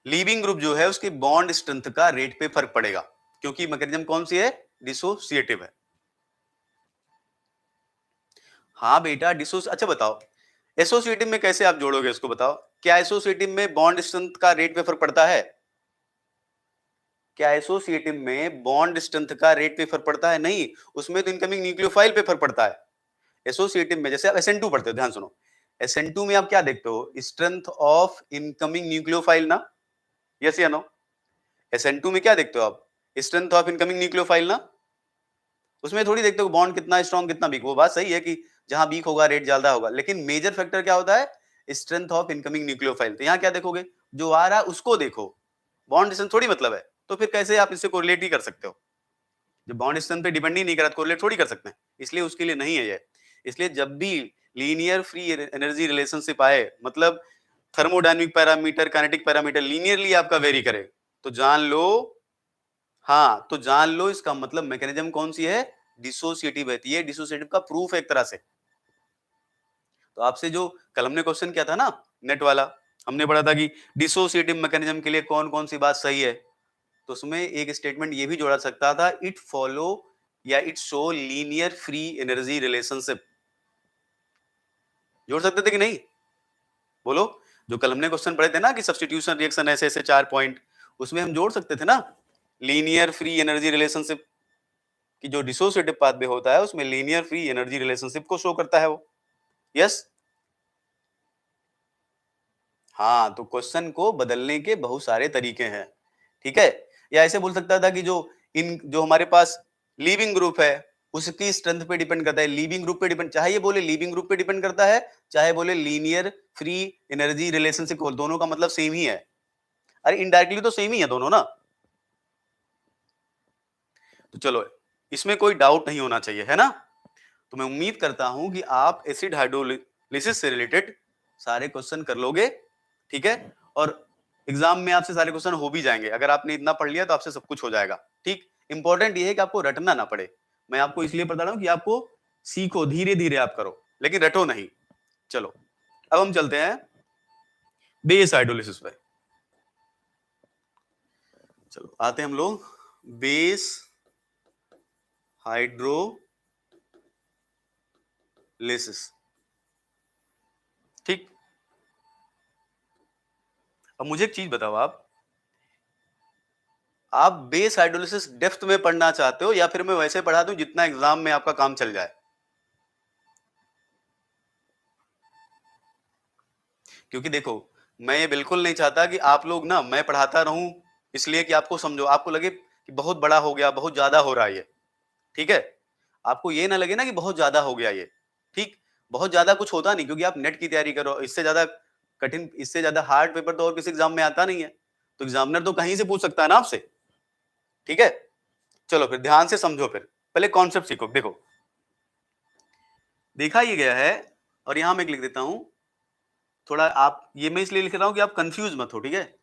लीविंग ग्रुप जो है उसके बॉन्ड स्ट्रेंथ का रेट पे फर्क पड़ेगा, क्योंकि मैकेनिज्म कौन सी है, डिसोसिएटिव है। हाँ बेटा डिसोस, अच्छा बताओ एसोसिएटिव में कैसे आप जोड़ोगे इसको, बताओ। क्या एसोसिएटिव में बॉन्ड स्ट्रेंथ का रेट पे फर्क पड़ता है? क्या एसोसिएटिव में बॉन्ड स्ट्रेंथ का रेट पे फर्क पड़ता है? नहीं, उसमें तो इनकमिंग न्यूक्लियोफाइल पे फर्क पड़ता है। एसोसिएटिव में जैसे आप SN2 पढ़ते हो, ध्यान सुनो, SN2 में आप क्या देखते हो, स्ट्रेंथ ऑफ इनकमिंग न्यूक्लियोफाइल ना, यस या नो? SN2 में क्या देखते हो आप, स्ट्रेंथ ऑफ इनकमिंग न्यूक्लियोफाइल ना। उसमें थोड़ी देखते हो बॉन्ड कितना स्ट्रॉन्ग कितना वीक। वो बात सही है कि जहां वीक होगा रेट ज्यादा होगा, लेकिन मेजर फैक्टर क्या होता है, स्ट्रेंथ ऑफ इनकमिंग न्यूक्लियोफाइल। तो यहाँ क्या देखोगे, जो आ रहा है उसको देखो, बॉन्ड स्ट्रेंथ थोड़ी मतलब है। तो फिर कैसे आप इससे कोरिलेट ही कर सकते हो, जब बॉन्ड स्ट्रेंथ पे डिपेंड ही नहीं करा तो कोरिलेट थोड़ी कर सकते हैं। इसलिए उसके लिए नहीं है ये। इसलिए जब भी लीनियर फ्री एनर्जी रिलेशनशिप आए, मतलब thermodynamic parameter kinetic parameter linearly आपका वेरी करे, तो जान लो, हाँ तो जान लो इसका मतलब मैकेनिज्म कौन सी है, डिसोसिएटिव है। ये डिसोसिएटिव का प्रूफ है एक तरह से। तो आपसे जो कल हमने क्वेश्चन किया था ना नेट वाला, हमने पढ़ा था कि डिसोसिएटिव मैकेनिज्म के लिए कौन कौन सी बात सही है, तो उसमें एक स्टेटमेंट ये भी जोड़ा सकता था, इट फॉलो या it show linear free energy relationship. जोड़ सकते थे कि नहीं, बोलो। जो कल हमने क्वेश्चन पढ़े थे ना कि सब्स्टिट्यूशन रिएक्शन ऐसे ऐसे 4 पॉइंट, उसमें हम जोड़ सकते थे ना लीनियर फ्री एनर्जी रिलेशनशिप कि जो डिसोसिएटिव पाथवे होता है उसमें लीनियर फ्री एनर्जी रिलेशनशिप को शो करता है वो। यस, हाँ तो क्वेश्चन को बदलने के बहुत सारे तरीके हैं। ठीक है, या ऐसे बोल सकता था कि जो हमारे पास लीविंग ग्रुप है उसकी स्ट्रेंथ पे डिपेंड करता है, लीविंग ग्रुप पे डिपेंड, चाहे ये बोले लीविंग ग्रुप पे डिपेंड करता है, चाहे बोले लीनियर फ्री एनर्जी रिलेशनशिप, दोनों का मतलब सेम ही है। अरे इनडायरेक्टली तो सेम ही है दोनों ना। तो चलो इसमें कोई डाउट नहीं होना चाहिए, है ना। तो मैं उम्मीद करता हूं कि आप एसिड हाइड्रोलिसिस से रिलेटेड सारे क्वेश्चन कर लोगे। ठीक है, और एग्जाम में आपसे सारे क्वेश्चन हो भी जाएंगे। अगर आपने इतना पढ़ लिया तो आपसे सब कुछ हो जाएगा। ठीक, इंपॉर्टेंट ये है कि आपको रटना ना पड़े। मैं आपको इसलिए बता रहा हूं कि आपको सीखो, धीरे धीरे आप करो, लेकिन रटो नहीं। चलो अब हम चलते हैं बेस हाइड्रोलिसिस पे। चलो आते हैं हम लोग बेस हाइड्रोलिसिस। ठीक, अब मुझे एक चीज बताओ, आप बेस हाइड्रोलिसिस डेप्थ में पढ़ना चाहते हो या फिर मैं वैसे पढ़ा दूं जितना एग्जाम में आपका काम चल जाए? क्योंकि देखो मैं ये बिल्कुल नहीं चाहता कि आप लोग ना, मैं पढ़ाता रहूं इसलिए कि आपको समझो, आपको लगे कि बहुत बड़ा हो गया, बहुत ज्यादा हो रहा है ये। ठीक है, आपको ये ना लगे ना कि बहुत ज्यादा हो गया ये। ठीक, बहुत ज्यादा कुछ होता नहीं, क्योंकि आप नेट की तैयारी करो, इससे ज्यादा कठिन, इससे ज्यादा हार्ड पेपर तो और किसी एग्जाम में आता नहीं है। तो एग्जामिनर तो कहीं से पूछ सकता है ना आपसे। ठीक है, चलो फिर ध्यान से समझो, फिर पहले कॉन्सेप्ट सीखो। देखो देखा ये गया है, और यहां मैं लिख देता हूं थोड़ा, आप ये मैं इसलिए लिख रहा हूं कि आप कंफ्यूज मत हो। ठीक है,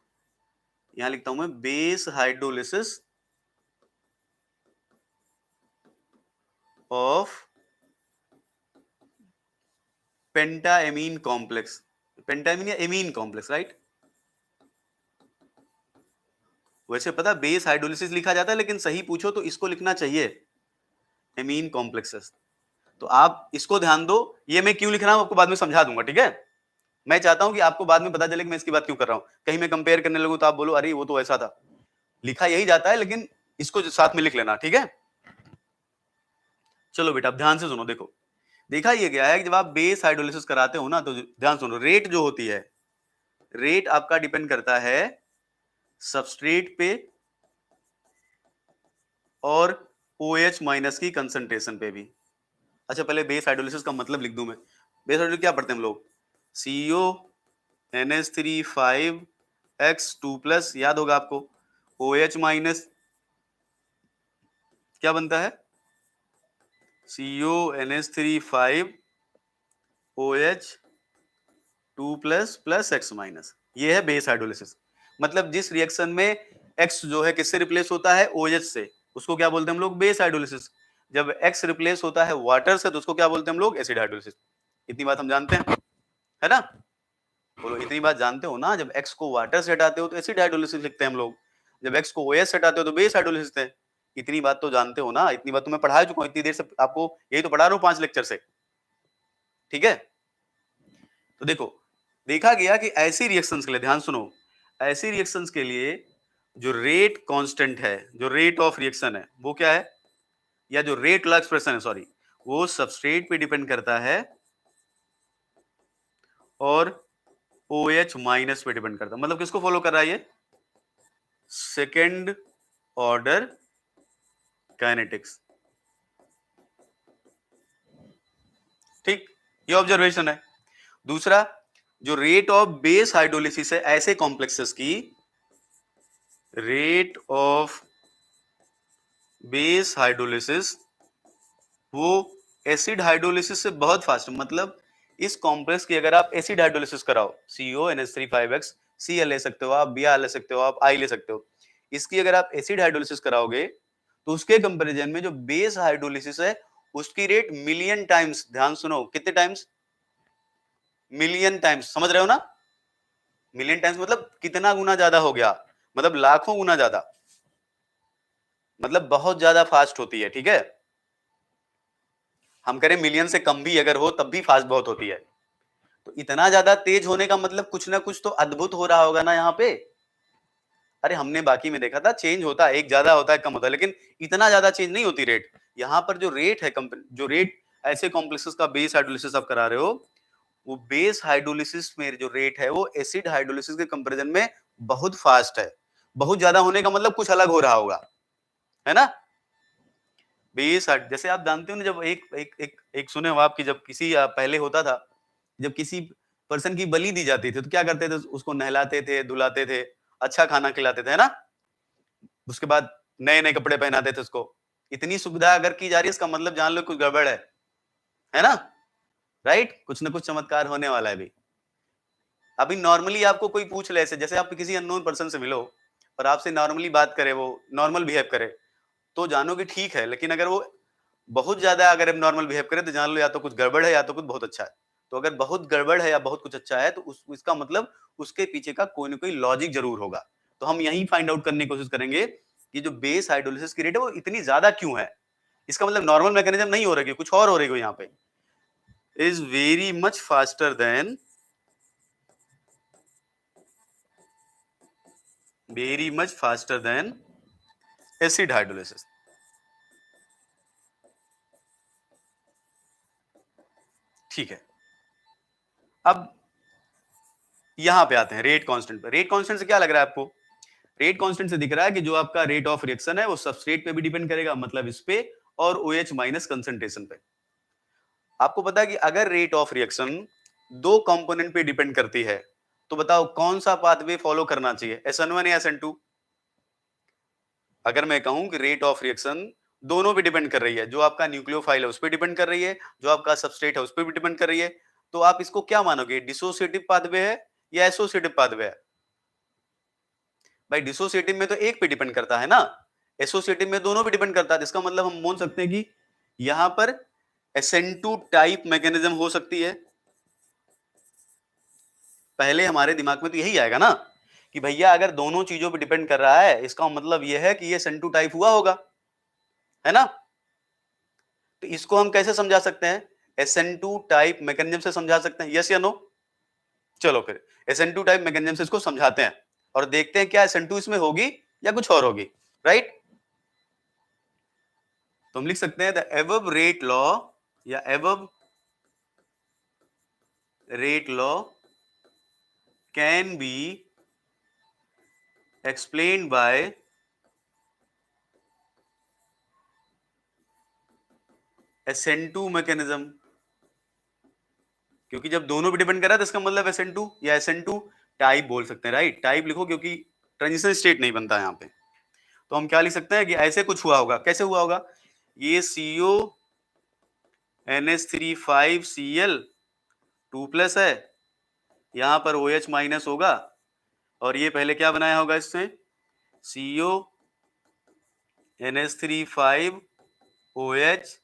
यहां लिखता हूं मैं बेस हाइड्रोलिसिस ऑफ पेंटाएमीन कॉम्प्लेक्स, पेंटाएमीन या एमीन कॉम्प्लेक्स, राइट। वैसे पता बेस हाइड्रोलिसिस लिखा जाता है, लेकिन सही पूछो तो इसको लिखना चाहिए एमीन कॉम्प्लेक्सेस। तो आप इसको ध्यान दो, ये मैं क्यों लिख रहा हूं आपको बाद में समझा दूंगा। ठीक है, मैं चाहता हूं कि आपको बाद में पता चले कि मैं इसकी बात क्यों कर रहा हूं। कहीं मैं कंपेयर करने लगूं तो आप बोलो अरे वो तो ऐसा था, लिखा यही जाता है, लेकिन इसको साथ में लिख लेना। ठीक है, चलो बेटा अब ध्यान से सुनो। देखो देखा ये गया है कि जब आप बेस हाइड्रोलिसिस कराते हो ना, तो ध्यान सुनो, रेट जो होती है, रेट आपका डिपेंड करता है सबस्ट्रेट पे और OH माइनस की कंसंट्रेशन पे भी। अच्छा पहले बेस हाइड्रोलिसिस का मतलब लिख दूं मैं। बेस हाइड्रोलिसिस क्या पढ़ते हैं हम लोग? CO NH3 5X2+, याद होगा आपको। OH माइनस क्या बनता है? CO NH3 5OH2+ X minus. ये है बेस हाइड्रोलिसिस। मतलब जिस रिएक्शन में X जो है किससे रिप्लेस होता है? OH से, उसको क्या बोलते हैं हम लोग? Base hydrolysis. जब X रिप्लेस होता है वाटर से तो उसको क्या बोलते हैं हम लोग? Acid hydrolysis. इतनी बात हम जानते हैं, है ना? बोलो इतनी बात जानते हो ना? जब X को वाटर से हटाते हो तो एसिड हाइड्रोलिसिस लिखते हैं हम लोग, जब X को OH से हटाते हो तो बेस हाइड्रोलिसिस है। इतनी बात तो जानते हो ना? इतनी बात तो मैं पढ़ा चुका हूं इतनी देर से आपको, यही तो पढ़ा रहा हूं 5 लेक्चर से। ठीक है, तो देखो देखा गया कि ऐसी रिएक्शंस के लिए, ध्यान सुनो, ऐसी रिएक्शंस के लिए जो रेट कांस्टेंट है, जो रेट ऑफ रिएक्शन है वो क्या है, या जो रेट लॉ एक्सप्रेशन है सॉरी, वो सबस्ट्रेट पे डिपेंड करता है और OH माइनस पे डिपेंड करता है। मतलब किसको फॉलो कर रहा है ये? Second order kinetics. ठीक, ये ऑब्जर्वेशन है। दूसरा, जो रेट ऑफ बेस हाइड्रोलिसिस है ऐसे कॉम्प्लेक्सेस की, रेट ऑफ बेस हाइड्रोलिसिस वो एसिड हाइड्रोलिसिस से बहुत फास्ट। मतलब इस कॉम्प्लेक्स की अगर आप एसिड हाइड्रोलिसिस कराओ, CONH3 5X, Cl ले सकते हो आप, Br ले सकते हो आप, I ले सकते हो, इसकी अगर आप एसिड हाइड्रोलिसिस कराओगे तो उसके कंपैरिजन में जो बेस हाइड्रोलिसिस है उसकी रेट मिलियन टाइम्स, ध्यान सुनो, कितने टाइम्स? मिलियन टाइम्स, समझ रहे हो ना? मिलियन टाइम्स मतलब कितना गुना ज्यादा हो गया? मतलब लाखों गुना ज्यादा, मतलब बहुत ज्यादा फास्ट होती है। ठीक है, हम करें मिलियन से कम भी अगर हो तब भी फास्ट बहुत होती है। तो इतना ज्यादा तेज होने का मतलब कुछ ना कुछ तो अद्भुत हो रहा होगा ना यहाँ पे। अरे हमने बाकी में देखा था चेंज होता है, एक ज्यादा होता है कम होता है, लेकिन इतना ज्यादा चेंज नहीं होती रेट। यहाँ पर जो रेट है, जो रेट ऐसे कॉम्प्लेक्सेस का बेस हाइड्रोलिसिस आप करा रहे हो, वो बेस हाइड्रोलिसिस में जो रेट है वो एसिड हाइड्रोलिसिस के कंपैरिजन में बहुत फास्ट है। बहुत ज्यादा होने का मतलब कुछ अलग हो रहा होगा, है ना? बेस जैसे आप जानते हो ना, जब एक एक एक एक सुने हो आप कि जब किसी पहले होता था, जब किसी पर्सन की बलि दी जाती थी तो क्या करते थे? उसको नहलाते थे, धुलाते थे, अच्छा खाना खिलाते थे, है ना? उसके बाद नए नए कपड़े पहनाते थे उसको। इतनी सुविधा अगर की जा रही है इसका मतलब जान लो कुछ गड़बड़ है ना? राइट, कुछ ना कुछ चमत्कार होने वाला है अभी। अभी नॉर्मली आपको कोई पूछ ले, ऐसे जैसे आप किसी अननोन पर्सन से मिलो और आपसे नॉर्मली बात करे, वो नॉर्मल बिहेव करे, तो जानो कि ठीक है, लेकिन अगर वो बहुत ज्यादा अगर नॉर्मल बिहेव करे तो जान लो या तो कुछ गड़बड़ है या तो कुछ बहुत अच्छा है। तो अगर बहुत गड़बड़ है या बहुत कुछ अच्छा है तो इसका मतलब उसके पीछे का कोई ना कोई लॉजिक जरूर होगा। तो हम यही फाइंड आउट करने की कोशिश करेंगे कि जो बेस हाइड्रोलिसिस की रेट है वो इतनी ज्यादा क्यों है। इसका मतलब नॉर्मल मैकेनिज्म नहीं हो रही है, कुछ और हो रही है यहाँ पे। Is very much faster than, very much faster than acid hydrolysis. ठीक है, अब यहां पे आते हैं रेट कांस्टेंट पे। रेट कांस्टेंट से क्या लग रहा है आपको? रेट कांस्टेंट से दिख रहा है कि जो आपका रेट ऑफ रिएक्शन है वो सबस्ट्रेट पे भी डिपेंड करेगा, मतलब इस पे, और OH माइनस कंसंट्रेशन पे। आपको पता है कि अगर रेट ऑफ रिएक्शन दो कंपोनेंट पे डिपेंड करती है तो बताओ कौन सा पाथवे फॉलो करना चाहिए, SN1 या SN2? अगर मैं कहूं कि रेट ऑफ रिएक्शन दोनों पे डिपेंड कर रही है, जो आपका न्यूक्लियोफाइल है उस पर डिपेंड कर रही है, जो आपका सबस्ट्रेट है उस पर भी डिपेंड कर रही है, तो आप इसको क्या मानोगे? डिसोसिएटिव पाथवे है या एसोसिएटिव पाथवे है? भाई डिसोसिएटिव में तो एक पे डिपेंड करता है ना, एसोसिएटिव में दोनों पे डिपेंड करता है। इसका मतलब हम बोल सकते हैं कि यहां पर SN2 टाइप मैकेनिज्म हो सकती है। पहले हमारे दिमाग में तो यही आएगा ना कि भैया अगर दोनों चीजों पे डिपेंड कर रहा है इसका मतलब यह है कि ये SN2 टाइप हुआ होगा, है ना? तो इसको हम कैसे समझा सकते हैं? SN2 टाइप मैकेनिज्म से समझा सकते हैं, यस या नो? चलो फिर SN2 टाइप मैकेनिज्म से इसको समझाते हैं और देखते हैं क्या SN2 इसमें होगी या कुछ और होगी, राइट? तो हम लिख सकते हैं द एबव रेट लॉ या above rate law can be explained bye SN2 mechanism, क्योंकि जब दोनों पे डिपेंड कर रहा है तो इसका मतलब SN2 या SN2 टाइप बोल सकते हैं, राइट? टाइप लिखो क्योंकि ट्रांजिशन स्टेट नहीं बनता यहाँ पे। तो हम क्या लिख सकते हैं कि ऐसे कुछ हुआ होगा। कैसे हुआ होगा? ये CO NH3 5Cl 2+ है, यहाँ पर OH माइनस होगा, और ये पहले क्या बनाया होगा इससे? CO NH3 5OH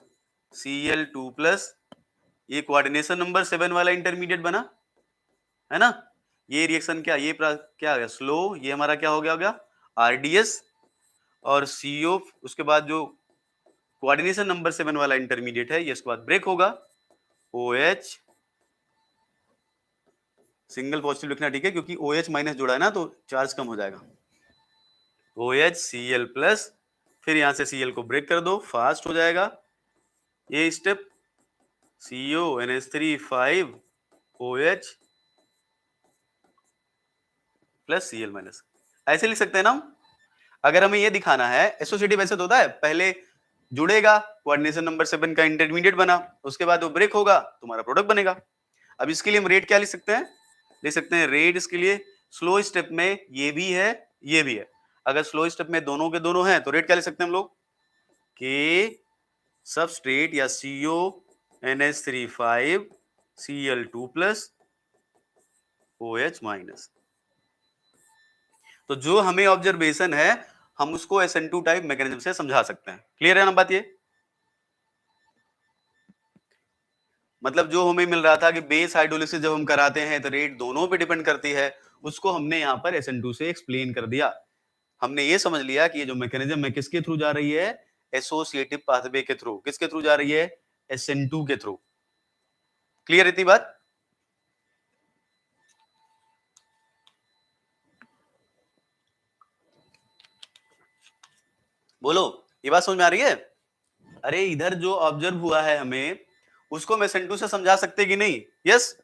Cl2+, ये कोऑर्डिनेशन नंबर 7 वाला इंटरमीडिएट बना है ना। ये रिएक्शन क्या, ये क्या आ गया? स्लो। ये हमारा क्या हो गया RDS, और CO उसके बाद जो कोऑर्डिनेशन नंबर 7 वाला इंटरमीडिएट है, ये इसके बाद ब्रेक होगा OH, सिंगल पॉजिटिव लिखना, ठीक है, क्योंकि OH माइनस जुड़ा है ना तो चार्ज कम हो जाएगा। OH Cl+, फिर यहां से Cl को ब्रेक कर दो, फास्ट हो जाएगा ये step, CO NH3 5OH + Cl-। ऐसे लिख सकते हैं ना हम। अगर हमें ये दिखाना है, एसोसिएटिव ऐसे तो होता है, पहले जुड़ेगा, कोऑर्डिनेशन नंबर 7 का इंटरमीडिएट बना, उसके बाद वो ब्रेक होगा, तुम्हारा प्रोडक्ट बनेगा। अब इसके लिए हम रेट क्या लिख सकते हैं? लिख सकते हैं रेट इसके लिए स्लो स्टेप में ये भी है, ये भी है। अगर स्लो स्टेप में दोनों के दोनों हैं तो रेट क्या लिख सकते हैं हम लोग? के सबस्ट्रेट या CO NH3 5Cl2+ OH minus. तो जो हमें ऑब्जर्वेशन है हम उसको SN2 टाइप मैकेनिज्म से समझा सकते हैं। क्लियर है ना बात? ये मतलब जो हमें मिल रहा था कि बेस हाइड्रोलिसिस जब हम कराते हैं तो रेट दोनों पे डिपेंड करती है, उसको हमने यहाँ पर SN2 से एक्सप्लेन कर दिया। हमने ये समझ लिया कि ये जो मैकेनिज्म है किसके थ्रू जा रही है? एसोसिएटिव पाथवे के थ्रू। किसके थ्रू जा रही है? SN2 के थ्रू। क्लियर इतनी बात? बोलो, ये बात समझ में आ रही है? अरे इधर जो ऑब्जर्व हुआ है हमें, उसको हम SN2 से समझा सकते कि नहीं? यस।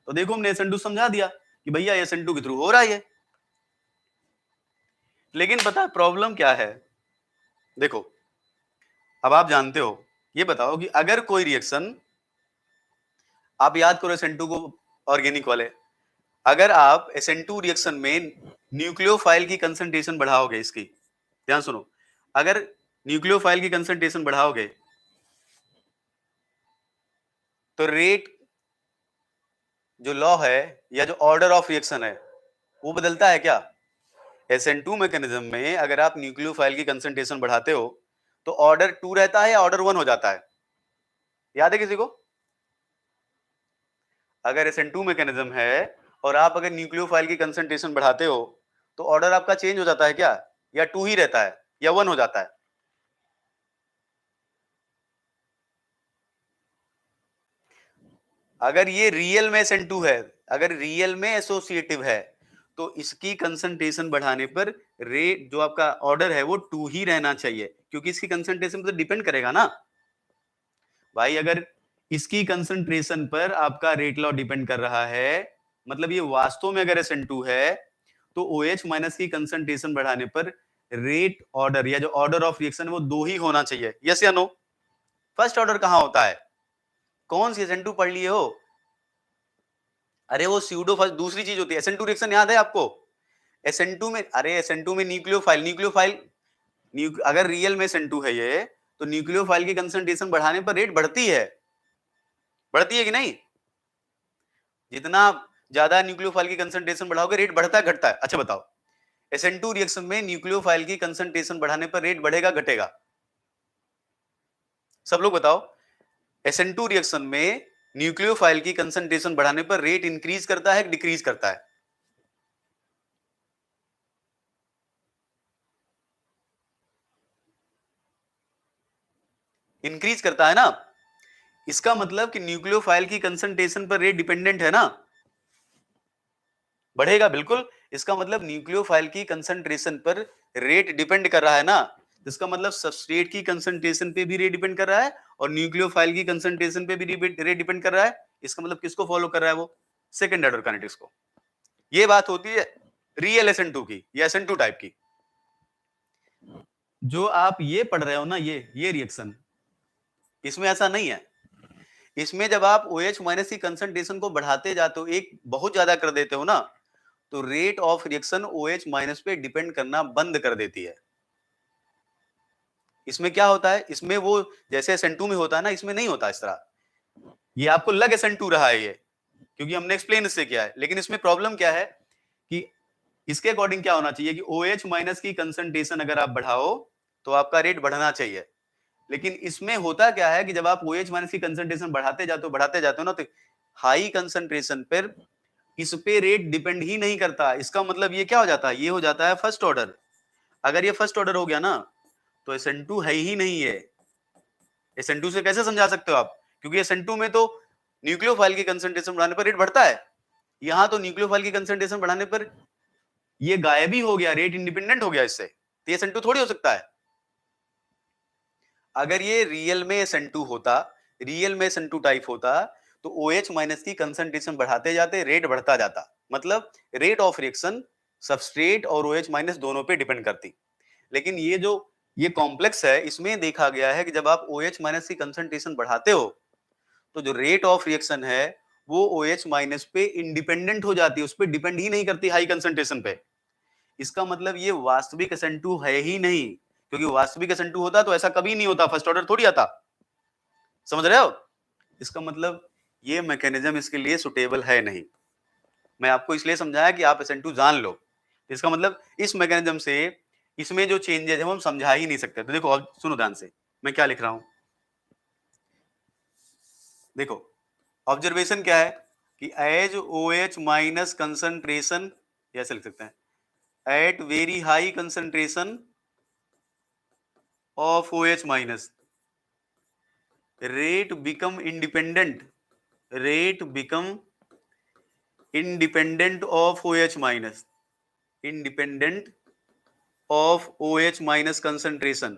तो देखो हमने SN2 समझा दिया कि भैया SN2 के थ्रू हो रहा है। लेकिन पता है प्रॉब्लम क्या है? देखो, अब आप जानते हो, ये बताओ कि अगर कोई रिएक्शन, आप याद करो SN2 को, ऑर्गेनिक वाले, अगर आप SN2 रिएक्शन में न्यूक्लियोफाइल की कंसंट्रेशन बढ़ाओगे, इसकी ध्यान सुनो, अगर न्यूक्लियोफाइल की कंसंट्रेशन बढ़ाओगे तो रेट, जो लॉ है या जो ऑर्डर ऑफ रिएक्शन है, वो बदलता है क्या? SN2 मैकेनिज्म में अगर आप न्यूक्लियोफाइल की कंसंट्रेशन बढ़ाते हो तो ऑर्डर 2 रहता है या ऑर्डर 1 हो जाता है? याद है किसी को? अगर SN2 मैकेनिज्म है और आप अगर न्यूक्लियोफाइल की कंसंट्रेशन बढ़ाते हो तो ऑर्डर आपका चेंज हो जाता है क्या, या 2 ही रहता है या 1 हो जाता है? अगर ये रियल में SN2 है, अगर रियल में एसोसिएटिव है, तो इसकी कंसंट्रेशन बढ़ाने पर रेट, जो आपका ऑर्डर है वो 2 ही रहना चाहिए, क्योंकि इसकी कंसंट्रेशन पर तो डिपेंड करेगा ना भाई। अगर इसकी कंसंट्रेशन पर आपका रेट लॉ डिपेंड कर रहा है, मतलब ये वास्तव में अगर SN2 है तो OH माइनस की कंसंट्रेशन बढ़ाने पर रेट ऑर्डर या जो ऑर्डर ऑफ रिएक्शन वो 2 ही होना चाहिए। यस या नो? फर्स्ट ऑर्डर कहां होता है? कौन सी SN2 पढ़ लिए हो? अरे वो स्यूडो फर्स्ट दूसरी चीज होती है। SN2 रिएक्शन याद है आपको? SN2 में, अरे SN2 में न्यूक्लियोफाइल अगर रियल में SN2 है ये, तो न्यूक्लियोफाइल की कंसंट्रेशन बढ़ाने पर रेट बढ़ती है। बढ़ती है कि नहीं? जितना ज्यादा न्यूक्लियोफाइल की कंसंट्रेशन बढ़ाओगे रेट बढ़ता है घटता है? अच्छा बताओ, SN2 रिएक्शन में न्यूक्लियोफाइल की कंसंट्रेशन बढ़ाने पर रेट बढ़ेगा घटेगा? सब लोग बताओ, SN2 रिएक्शन में न्यूक्लियोफाइल की कंसंट्रेशन बढ़ाने पर रेट इंक्रीज करता है डिक्रीज करता है? इंक्रीज करता है ना। इसका मतलब कि न्यूक्लियोफाइल की कंसंट्रेशन पर रेट डिपेंडेंट है ना, बढ़ेगा बिल्कुल। इसका मतलब न्यूक्लियोफाइल की कंसंट्रेशन पर रेट डिपेंड कर रहा है ना, इसका मतलब सबस्ट्रेट की कंसंट्रेशन पे भी रेट डिपेंड कर रहा है और न्यूक्लियोफाइल की कंसंट्रेशन पे भी रेट डिपेंड कर रहा है। इसका मतलब किसको फॉलो कर रहा है वो? सेकंड ऑर्डर काइनेटिक्स को। ये बात होती है रियल SN2 की या SN2 टाइप की। जो आप ये पढ़ रहे हो ना, ये रिएक्शन, इसमें ऐसा नहीं है। इसमें जब आप OH माइनस की कंसंट्रेशन को बढ़ाते जाते हो, एक बहुत ज्यादा कर देते हो ना, तो rate of reaction OH minus पे डिपेंड करना बंद कर देती है। इसमें क्या होता है, इसमें वो जैसे SN2 में होता है ना, इसमें नहीं होता इस तरह। ये आपको लग SN2 रहा है ये, क्योंकि हमने एक्सप्लेन इससे किया है, लेकिन इसमें प्रॉब्लम क्या है कि इसके अकॉर्डिंग क्या होना चाहिए कि OH माइनस की कंसंट्रेशन अगर आप बढ़ाओ तो आपका रेट बढ़ना चाहिए। लेकिन इसमें होता क्या है कि जब आप OH माइनस की कंसंट्रेशन बढ़ाते जाते हो ना, तो हाई कंसंट्रेशन पर इस पे रेट डिपेंड ही नहीं करता। इसका मतलब ये क्या हो जाता है, ये हो जाता है फर्स्ट ऑर्डर। अगर ये फर्स्ट ऑर्डर हो गया ना, तो SN2 है ही नहीं है। SN2 से कैसे समझा सकते हो आप, क्योंकि SN2 में तो न्यूक्लियोफाइल की कंसंट्रेशन बढ़ाने पर रेट बढ़ता है, यहां तो न्यूक्लियोफाइल की कंसंट्रेशन बढ़ाने पर ये गायब ही हो गया, रेट इंडिपेंडेंट हो गया इससे। तो ये SN2 थोड़ी हो सकता है। अगर ये रियल में SN2 होता, रियल में SN2 टाइप होता, तो OH माइनस की कंसंट्रेशन बढ़ाते जाते रेट बढ़ता जाता, मतलब रेट ऑफ रिएक्शन सबस्ट्रेट और OH माइनस दोनों पे डिपेंड करती। लेकिन ये जो ये कॉम्प्लेक्स है, इसमें देखा गया है कि जब आप OH माइनस की कंसंट्रेशन बढ़ाते हो, तो जो रेट ऑफ रिएक्शन है वो OH माइनस पे इंडिपेंडेंट हो जाती है, उस पर डिपेंड ही नहीं करती हाई कंसंट्रेशन पे। इसका मतलब ये वास्तविक SN2 है ही नहीं, क्योंकि वास्तविक SN2 होता तो ऐसा कभी नहीं होता, फर्स्ट ऑर्डर थोड़ी आता। समझ रहे हो? इसका मतलब ये मैकेनिज्म इसके लिए सुटेबल है नहीं। मैं आपको इसलिए समझाया कि आप SN2 जान लो। इसका मतलब इस मैकेनिज्म से इसमें जो चेंजेस है वो हम समझा ही नहीं सकते। तो देखो, अब सुनो ध्यान से, मैं क्या लिख रहा हूं। देखो, ऑब्जर्वेशन क्या है कि एज OH माइनस कंसंट्रेशन, ऐसे लिख सकते हैं, at very high concentration of OH minus, rate become independent, rate become independent of OH minus, independent of OH minus concentration।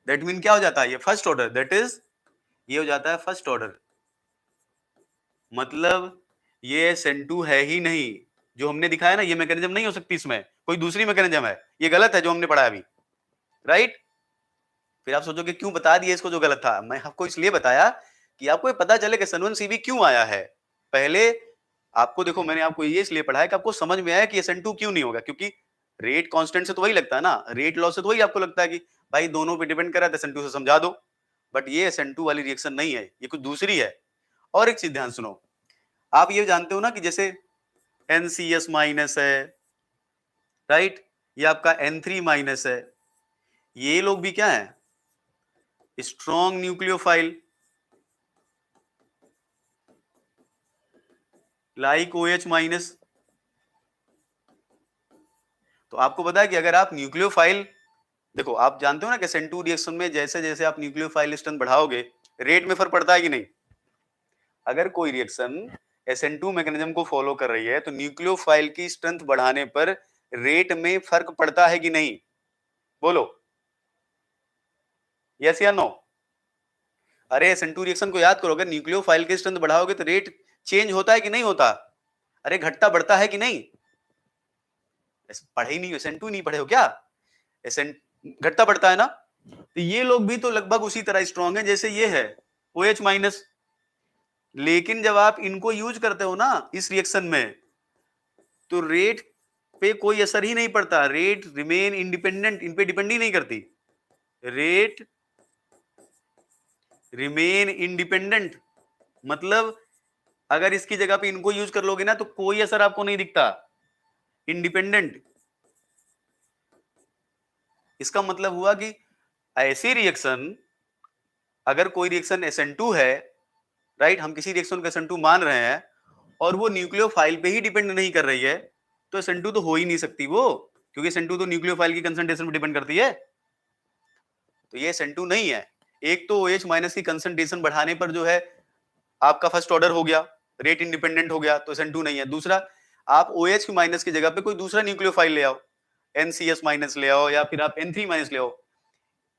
That mean क्या हो जाता है, ये फर्स्ट ऑर्डर, दैट इज ये हो जाता है फर्स्ट ऑर्डर। मतलब ये SN2 है ही नहीं, जो हमने दिखाया ना, ये मैकेनिज्म नहीं हो सकती, इसमें कोई दूसरी मैकेनिज्म है, ये गलत है जो हमने पढ़ा अभी, राइट। फिर आप सोचोगे क्यों बता दिए इसको जो गलत था। मैं आपको इसलिए बताया कि आपको ये पता चले कि SN1CB क्यों आया है। पहले आपको देखो, मैंने आपको ये इसलिए पढ़ाया कि आपको समझ में आया कि SN2 क्यों नहीं होगा, क्योंकि रेट कांस्टेंट से तो वही लगता है ना, रेट लॉ से तो वही आपको लगता है कि भाई दोनों पे डिपेंड कर रहा है, तो SN2 से समझा दो। बट ये SN2 वाली रिएक्शन नहीं है, ये कुछ दूसरी है। और एक चीज ध्यान सुनो, आप ये जानते हो ना कि जैसे NCS माइनस है, राइट, ये आपका N3 माइनस है, ये लोग भी क्या है, strong nucleophile like OH minus. तो आपको पता है कि अगर आप न्यूक्लियोफाइल, देखो आप जानते हो ना कि SN2 रिएक्शन में जैसे जैसे आप न्यूक्लियोफाइल स्ट्रेंथ बढ़ाओगे, रेट में फर्क पड़ता है कि नहीं। अगर कोई रिएक्शन SN2 मैकेनिज्म को फॉलो कर रही है, तो न्यूक्लियोफाइल की स्ट्रेंथ बढ़ाने पर रेट में फर्क पड़ता है कि नहीं, बोलो यस या नो। अरे SN2 रिएक्शन को याद करो, अगर न्यूक्लियोफाइल की स्ट्रेंथ बढ़ाओगे तो रेट चेंज होता है कि नहीं होता, अरे घटता बढ़ता है कि नहीं। पढ़े ही नहीं, SN2 नहीं पढ़े हो क्या, SN घटता बढ़ता है ना। तो ये लोग भी तो लगभग उसी तरह स्ट्रॉन्ग है जैसे ये है OH माइनस। लेकिन जब आप इनको यूज करते हो ना इस रिएक्शन में, तो रेट पे कोई असर ही नहीं पड़ता, रेट रिमेन इंडिपेंडेंट, इन पे डिपेंड ही नहीं करती, रेट रिमेन इंडिपेंडेंट। मतलब अगर इसकी जगह पे इनको यूज कर लोगे ना, तो कोई असर आपको नहीं दिखता, इंडिपेंडेंट। इसका मतलब हुआ कि ऐसी रिएक्शन, अगर कोई रिएक्शन SN2 है, राइट, हम किसी रिएक्शन को SN2 मान रहे हैं और वो न्यूक्लियोफाइल पे ही डिपेंड नहीं कर रही है, तो SN2 तो हो ही नहीं सकती वो, क्योंकि SN2 तो न्यूक्लियोफाइल की कंसंट्रेशन पे डिपेंड करती है। तो ये SN2 नहीं है। एक तो OH माइनस की कंसंट्रेशन बढ़ाने पर जो है आपका फर्स्ट ऑर्डर हो गया, रेट इंडिपेंडेंट हो गया, तो SN2 नहीं है। दूसरा, आप OH की माइनस की जगह पे कोई दूसरा न्यूक्लियोफाइल ले आओ, NCS माइनस ले आओ या फिर आप N3 माइनस ले आओ,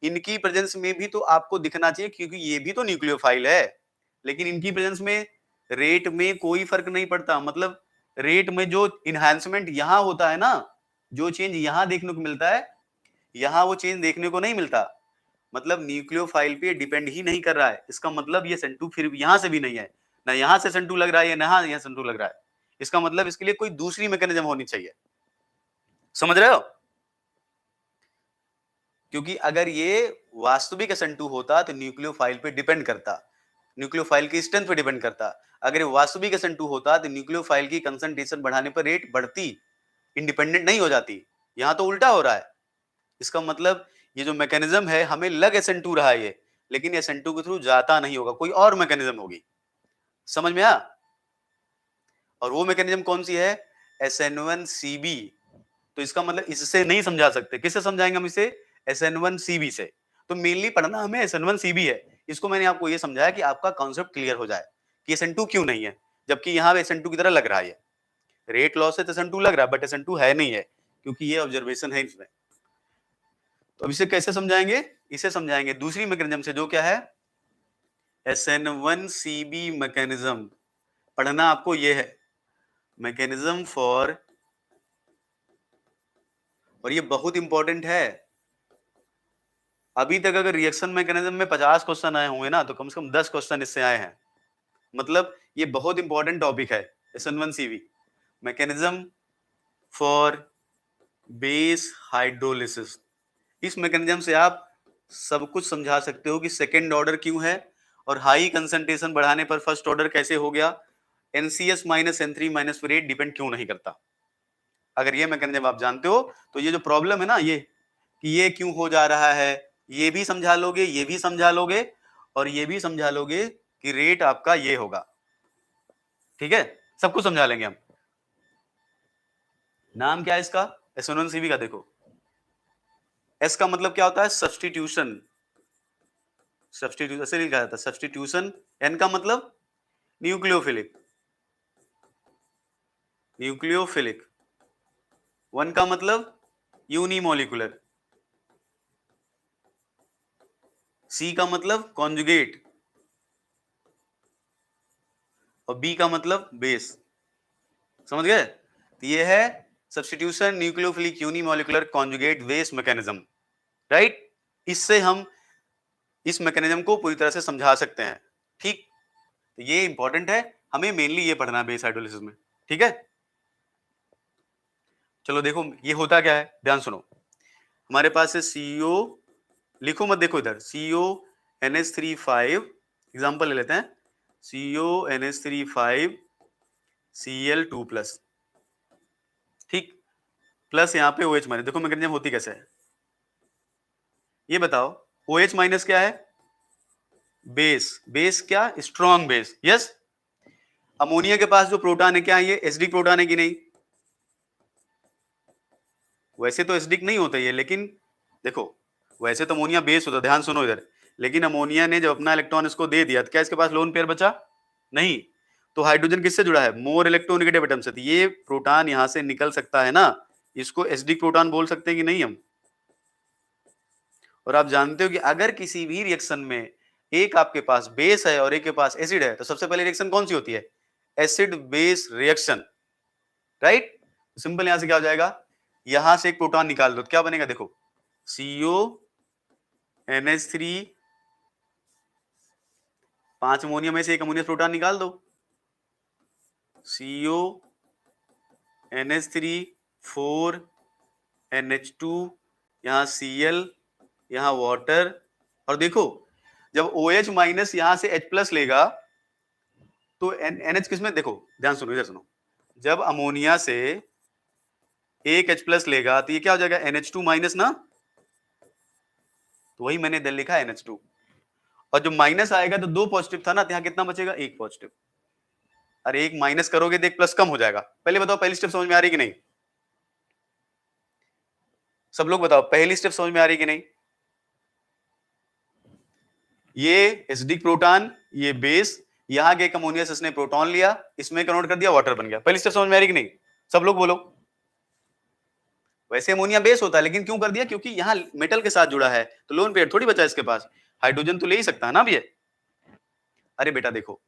इनकी प्रेजेंस में भी तो आपको दिखना चाहिए, क्योंकि ये भी तो न्यूक्लियोफाइल है। लेकिन इनकी प्रेजेंस में रेट में कोई फर्क नहीं पड़ता। मतलब रेट में जो इनहैंसमेंट यहां होता है ना, जो चेंज यहां देखने को मिलता है, यहां वो चेंज देखने को नहीं मिलता। मतलब न्यूक्लियोफाइल पे डिपेंड ही नहीं कर रहा है। इसका मतलब ये SN2 फिर यहां से भी नहीं है, ना यहां से SN2 लग रहा है, ना यहाँ SN2 लग रहा है। इसका मतलब इसके लिए कोई दूसरी मैकेनिज्म होनी चाहिए। समझ रहे हो? क्योंकि अगर ये वास्तविक SN2 होता तो न्यूक्लियोफाइल पे डिपेंड करता, न्यूक्लियोफाइल की स्ट्रेंथ पे डिपेंड करता। अगर ये वास्तविक SN2 होता तो न्यूक्लियोफाइल की कंसंट्रेशन बढ़ाने पर रेट बढ़ती, इंडिपेंडेंट नहीं हो जाती। यहां तो उल्टा हो रहा है। इसका मतलब ये जो मैकेनिज्म है, हमें लग SN2 रहा है ये, लेकिन SN2 के थ्रू जाता नहीं होगा, कोई और मैकेनिज्म होगी। समझ में आया? और वो मैकेनिज्म कौन सी है? SN1CB। तो इसका मतलब इससे नहीं समझा सकते। किससे समझाएंगे हम इसे? SN1CB से। तो मेनली पढ़ना हमें SN1CB है। इसको मैंने आपको ये समझाया कि आपका कॉन्सेप्ट क्लियर हो जाए कि SN2 क्यों नहीं है, जबकि यहाँ पे SN2 की तरह लग रहा है। रेट लॉस है तो SN2 लग रहा है, बट SN2 है नहीं है, क्योंकि ये ऑब्जर्वेशन है इसमें। तो अब इसे कैसे समझाएंगे? इसे समझाएंगे दूसरी मैकेनिज्म से, जो क्या है? SN1CB mechanism. पढ़ना आपको ये है, मैकेनिज्म फॉर, और ये बहुत इंपॉर्टेंट है। अभी तक अगर रिएक्शन मैकेनिज्म में 50 क्वेश्चन आए होंगे ना, तो कम से कम 10 क्वेश्चन इससे आए हैं। मतलब ये बहुत इंपॉर्टेंट टॉपिक है। SN1CB mechanism for base hydrolysis. इस मैकेनिज्म से आप सब कुछ समझा सकते हो कि सेकेंड ऑर्डर क्यों है, और हाई कंसंट्रेशन बढ़ाने पर फर्स्ट ऑर्डर कैसे हो गया, NCS माइनस N3 माइनस पर रेट डिपेंड क्यों नहीं करता। अगर ये मैकेनिज्म आप जानते हो तो ये जो प्रॉब्लम है ना, ये कि ये क्यों हो जा रहा है, ये भी समझा लोगे, ये भी समझा लोगे, और ये भी समझा लोगे कि रेट आपका ये होगा। ठीक है, सब कुछ समझा लेंगे हम। नाम क्या है इसका? SN1CB का। देखो, S का मतलब क्या होता है? सब्स्टिट्यूशन। सब्स्टिट्यूशन ऐसे लिखा जाता है, सब्स्टिट्यूशन। N का मतलब न्यूक्लियोफिलिक, न्यूक्लियोफिलिक। 1 का मतलब यूनिमोलिकुलर। C का मतलब कॉन्जुगेट, और B का मतलब बेस। समझ गए? तो ये है substitution, nucleophilic, unimolecular, conjugate, base mechanism. Right? इससे हम इस मैकेनिज्म को पूरी तरह से समझा सकते हैं। ठीक, तो ये इंपॉर्टेंट है, हमें मेनली ये पढ़ना है बेस हाइड्रोलिसिस में। ठीक है, चलो देखो ये होता क्या है, ध्यान सुनो। हमारे पास है CO, लिखो मत, देखो इधर, CONH3 5, एग्जांपल ले लेते हैं, CONH3 5 Cl2+। ठीक, प्लस यहाँ पे OH माइनस। देखो मैकेनिज्म होती कैसे है, ये बताओ। OH माइनस क्या है? बेस। बेस क्या? Strong base. यस। अमोनिया के पास जो प्रोटॉन है, क्या है ये? एसिडिक प्रोटॉन है कि नहीं? वैसे तो एसिडिक नहीं होता ये, लेकिन देखो, वैसे तो अमोनिया बेस होता, ध्यान सुनो इधर। लेकिन अमोनिया ने जब अपना इलेक्ट्रॉन इसको दे दिया, तो क्या इसके पास लोन पेयर बचा? नहीं। तो हाइड्रोजन किससे जुड़ा है? मोर इलेक्ट्रोनेगेटिव एटम से। तो ये प्रोटॉन यहां से निकल सकता है ना, इसको एसिडिक प्रोटॉन बोल सकते हैं कि नहीं हम? और आप जानते हो कि अगर किसी भी रिएक्शन में एक आपके पास बेस है और एक के पास एसिड है, तो सबसे पहले रिएक्शन कौन सी होती है? Acid base reaction. Right? Simple, यहां से क्या हो जाएगा, यहां से एक प्रोटॉन निकाल दो, क्या बनेगा? देखो, CONH3, 5 अमोनिया में से एक अमोनियस प्रोटॉन निकाल दो, CONH3 4 NH2, यहां Cl, यहां वाटर। और देखो, जब OH माइनस यहां से H+ लेगा, तो NH किसमें? देखो ध्यान सुनो, इधर सुनो। जब अमोनिया से एक H+ लेगा, तो ये क्या हो जाएगा? NH2 माइनस ना। तो वही मैंने इधर लिखा NH2। और जब माइनस आएगा तो 2 पॉजिटिव था ना, तो यहाँ कितना बचेगा? 1 पॉजिटिव। अरे 1 माइनस करोगे तो 1 प्लस कम हो जाएगा। पहले बताओ, पहली स्टेप समझ में आ रही कि नहीं? सब लोग बताओ, पहली स्टेप समझ में आ रही कि नहीं? ये एसिडिक प्रोटॉन, ये बेस, यहां के एक अमोनियस इसने प्रोटॉन लिया, इसमें कन्वर्ट कर दिया, वाटर बन गया। पहली स्टेप समझ में आ रही कि नहीं? सब लोग बोलो। वैसे अमोनिया बेस होता है, लेकिन क्यों कर दिया? क्योंकि यहाँ मेटल के साथ जुड़ा है, तो लोन पेयर थोड़ी बचा इसके पास, हाइड्रोजन तो ले ही सकता है ना अब ये। अरे बेटा देखो,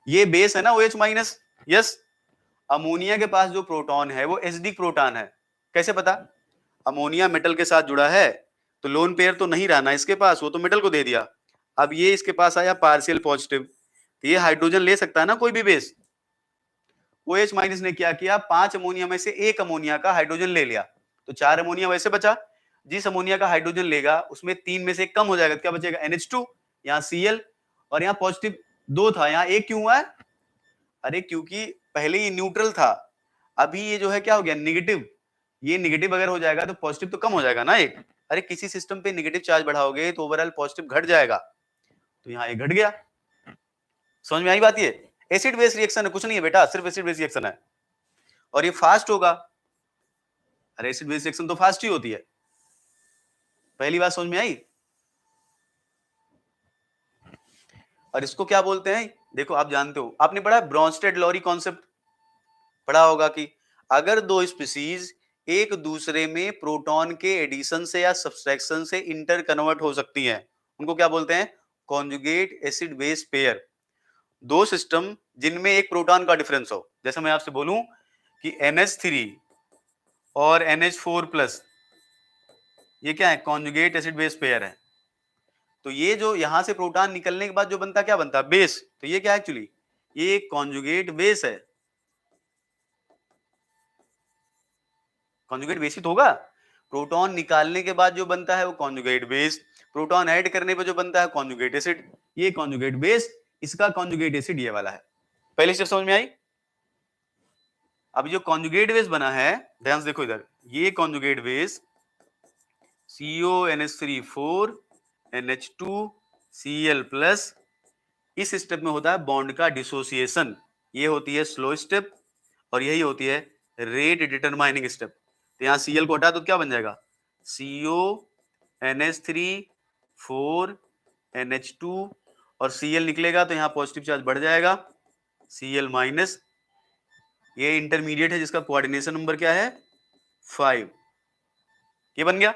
ये बेस है ना OH माइनस। यस। अमोनिया के पास जो प्रोटॉन है वो एसिडिक प्रोटॉन है। कैसे पता? अमोनिया मेटल के साथ जुड़ा है तो लोन पेयर तो नहीं रहना इसके पास, वो तो मेटल को दे दिया। अब ये इसके पास आया पार्शियल पॉजिटिव, तो ये हाइड्रोजन ले सकता है ना कोई भी बेस। OH माइनस ने क्या किया, 5 अमोनिया में से एक अमोनिया का हाइड्रोजन ले लिया, तो 4 अमोनिया वैसे बचा। जिस अमोनिया का हाइड्रोजन लेगा उसमें 3 में से एक कम हो जाएगा, क्या बचेगा? NH2, यहाँ Cl, और यहाँ पॉजिटिव 2 था, यहाँ 1 क्यों हुआ है? अरे क्योंकि पहले ये न्यूट्रल था, अभी ये जो है क्या हो गया, निगेटिव। ये निगेटिव अगर हो जाएगा तो पॉजिटिव तो कम हो जाएगा ना एक। अरे किसी सिस्टम पे निगेटिव चार्ज बढ़ाओगे तो ओवरऑल पॉजिटिव घट जाएगा, तो यहाँ ये घट गया। समझ में आई बात? ये एसिड बेस रिएक्शन है, कुछ नहीं है बेटा, सिर्फ एसिड बेस रिएक्शन है, और ये फास्ट होगा। अरे एसिड बेस रिएक्शन तो फास्ट ही होती है। पहली बात समझ में आई? और इसको क्या बोलते हैं, देखो आप जानते हो, आपने पढ़ा ब्रॉन्स्टेड लॉरी कॉन्सेप्ट पढ़ा होगा कि अगर दो स्पीसीज एक दूसरे में प्रोटॉन के एडिशन से या सब्सट्रैक्शन से इंटर कन्वर्ट हो सकती हैं, उनको क्या बोलते हैं? Conjugate acid base pair. दो सिस्टम जिनमें एक प्रोटॉन का डिफरेंस हो, जैसे मैं आपसे बोलूं कि NH3 और NH4+, ये क्या है? कॉन्जुगेट एसिड बेस पेयर है। तो ये जो यहां से प्रोटॉन निकलने के बाद जो बनता, क्या बनता? बेस। तो ये क्या है एक्चुअली? ये एक कॉन्जुगेट बेस है। कॉन्जुगेट बेस ही तो होगा। प्रोटॉन निकालने के बाद जो बनता है वो कॉन्जुगेट बेस, प्रोटॉन ऐड करने पे जो बनता है कॉन्जुगेट एसिड। ये कॉन्जुगेट बेस, इसका कॉन्जुगेट एसिड ये वाला है। पहली स्टेप समझ में आई? अब जो कॉन्जुगेट बेस बना है, ध्यान से देखो इधर, ये conjugate base CONH3 NH2 Cl+, इस स्टेप में होता है बॉन्ड का डिसोसिएशन। ये होती है स्लो स्टेप और यही होती है रेट डिटरमाइनिंग स्टेप। तो यहाँ Cl को हटा तो क्या बन जाएगा? CONH3 और Cl निकलेगा तो यहाँ पॉजिटिव चार्ज बढ़ जाएगा, Cl-। ये इंटरमीडिएट है जिसका कोऑर्डिनेशन नंबर क्या है? 5। ये बन गया।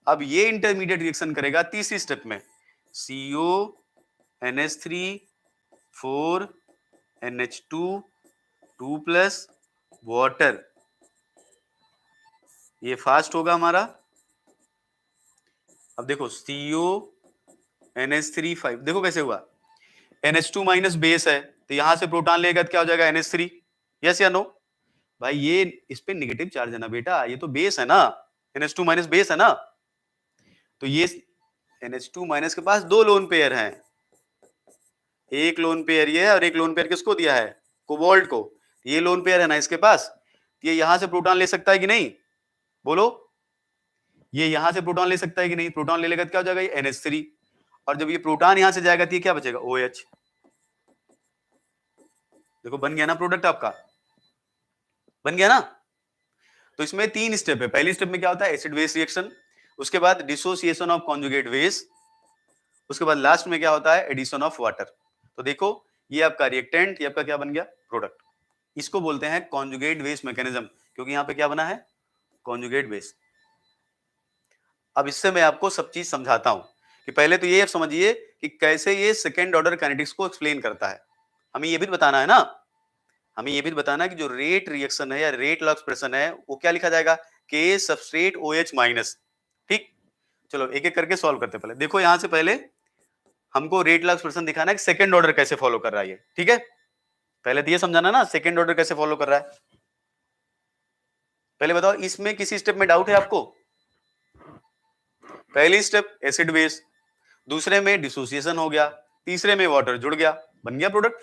अब ये इंटरमीडिएट रिएक्शन करेगा तीसरी स्टेप में, CONH3 NH2 2+ वाटर। ये फास्ट होगा हमारा। अब देखो CONH3 देखो कैसे हुआ, NH2- बेस है तो यहां से प्रोटॉन लेगा तो क्या हो जाएगा? NH3। यस या नो? भाई ये इस पे नेगेटिव चार्ज है ना बेटा, ये तो बेस है ना, NH2- बेस है ना। तो ये NH2- के पास दो लोन पेयर हैं, एक लोन पेयर ये है और एक लोन पेयर किसको दिया है? कोबाल्ट को। ये लोन पेयर है ना इसके पास, ये यहां से प्रोटॉन ले सकता है कि नहीं? बोलो, ये यहां से प्रोटॉन ले सकता है कि नहीं? प्रोटॉन ले लेगा तो क्या हो जाएगा? ये NH3, और जब ये प्रोटॉन यहां से जाएगा तो ये क्या बचेगा? OH। देखो बन गया ना प्रोडक्ट आपका, बन गया ना। तो इसमें 3 स्टेप है। पहली स्टेप में क्या होता है? एसिड बेस रिएक्शन, उसके बाद डिसोसिएशन ऑफ कॉन्जुगेट बेस, उसके बाद लास्ट में क्या होता है? Addition of water. तो देखो ये आपका रिएक्टेंट, ये आपका क्या बन गया? प्रोडक्ट। इसको बोलते हैं कॉन्जुगेट बेस मैकेनिज्म, क्योंकि यहां पे क्या बना है? Conjugate base. अब इससे मैं आपको सब चीज समझाता हूं कि पहले तो ये समझिए कि कैसे ये सेकेंड ऑर्डर काइनेटिक्स को एक्सप्लेन करता है। हमें ये भी बताना है ना, हमें ये भी बताना है कि जो रेट रिएक्शन है या रेट लॉ एक्सप्रेशन है वो क्या लिखा जाएगा? K substrate OH-। ठीक, चलो एक एक करके सॉल्व करते हैं। पहले देखो यहां से पहले हमको रेट लॉ एक्सप्रेशन दिखाना है कि सेकंड ऑर्डर कैसे फॉलो कर रहा है ये। ठीक है, पहले तो ये समझाना ना सेकंड ऑर्डर कैसे फॉलो कर रहा है। पहले बताओ इसमें किसी स्टेप में डाउट है आपको? पहली स्टेप एसिड बेस, दूसरे में डिसोसिएशन हो गया, तीसरे में वाटर जुड़ गया, बन गया प्रोडक्ट।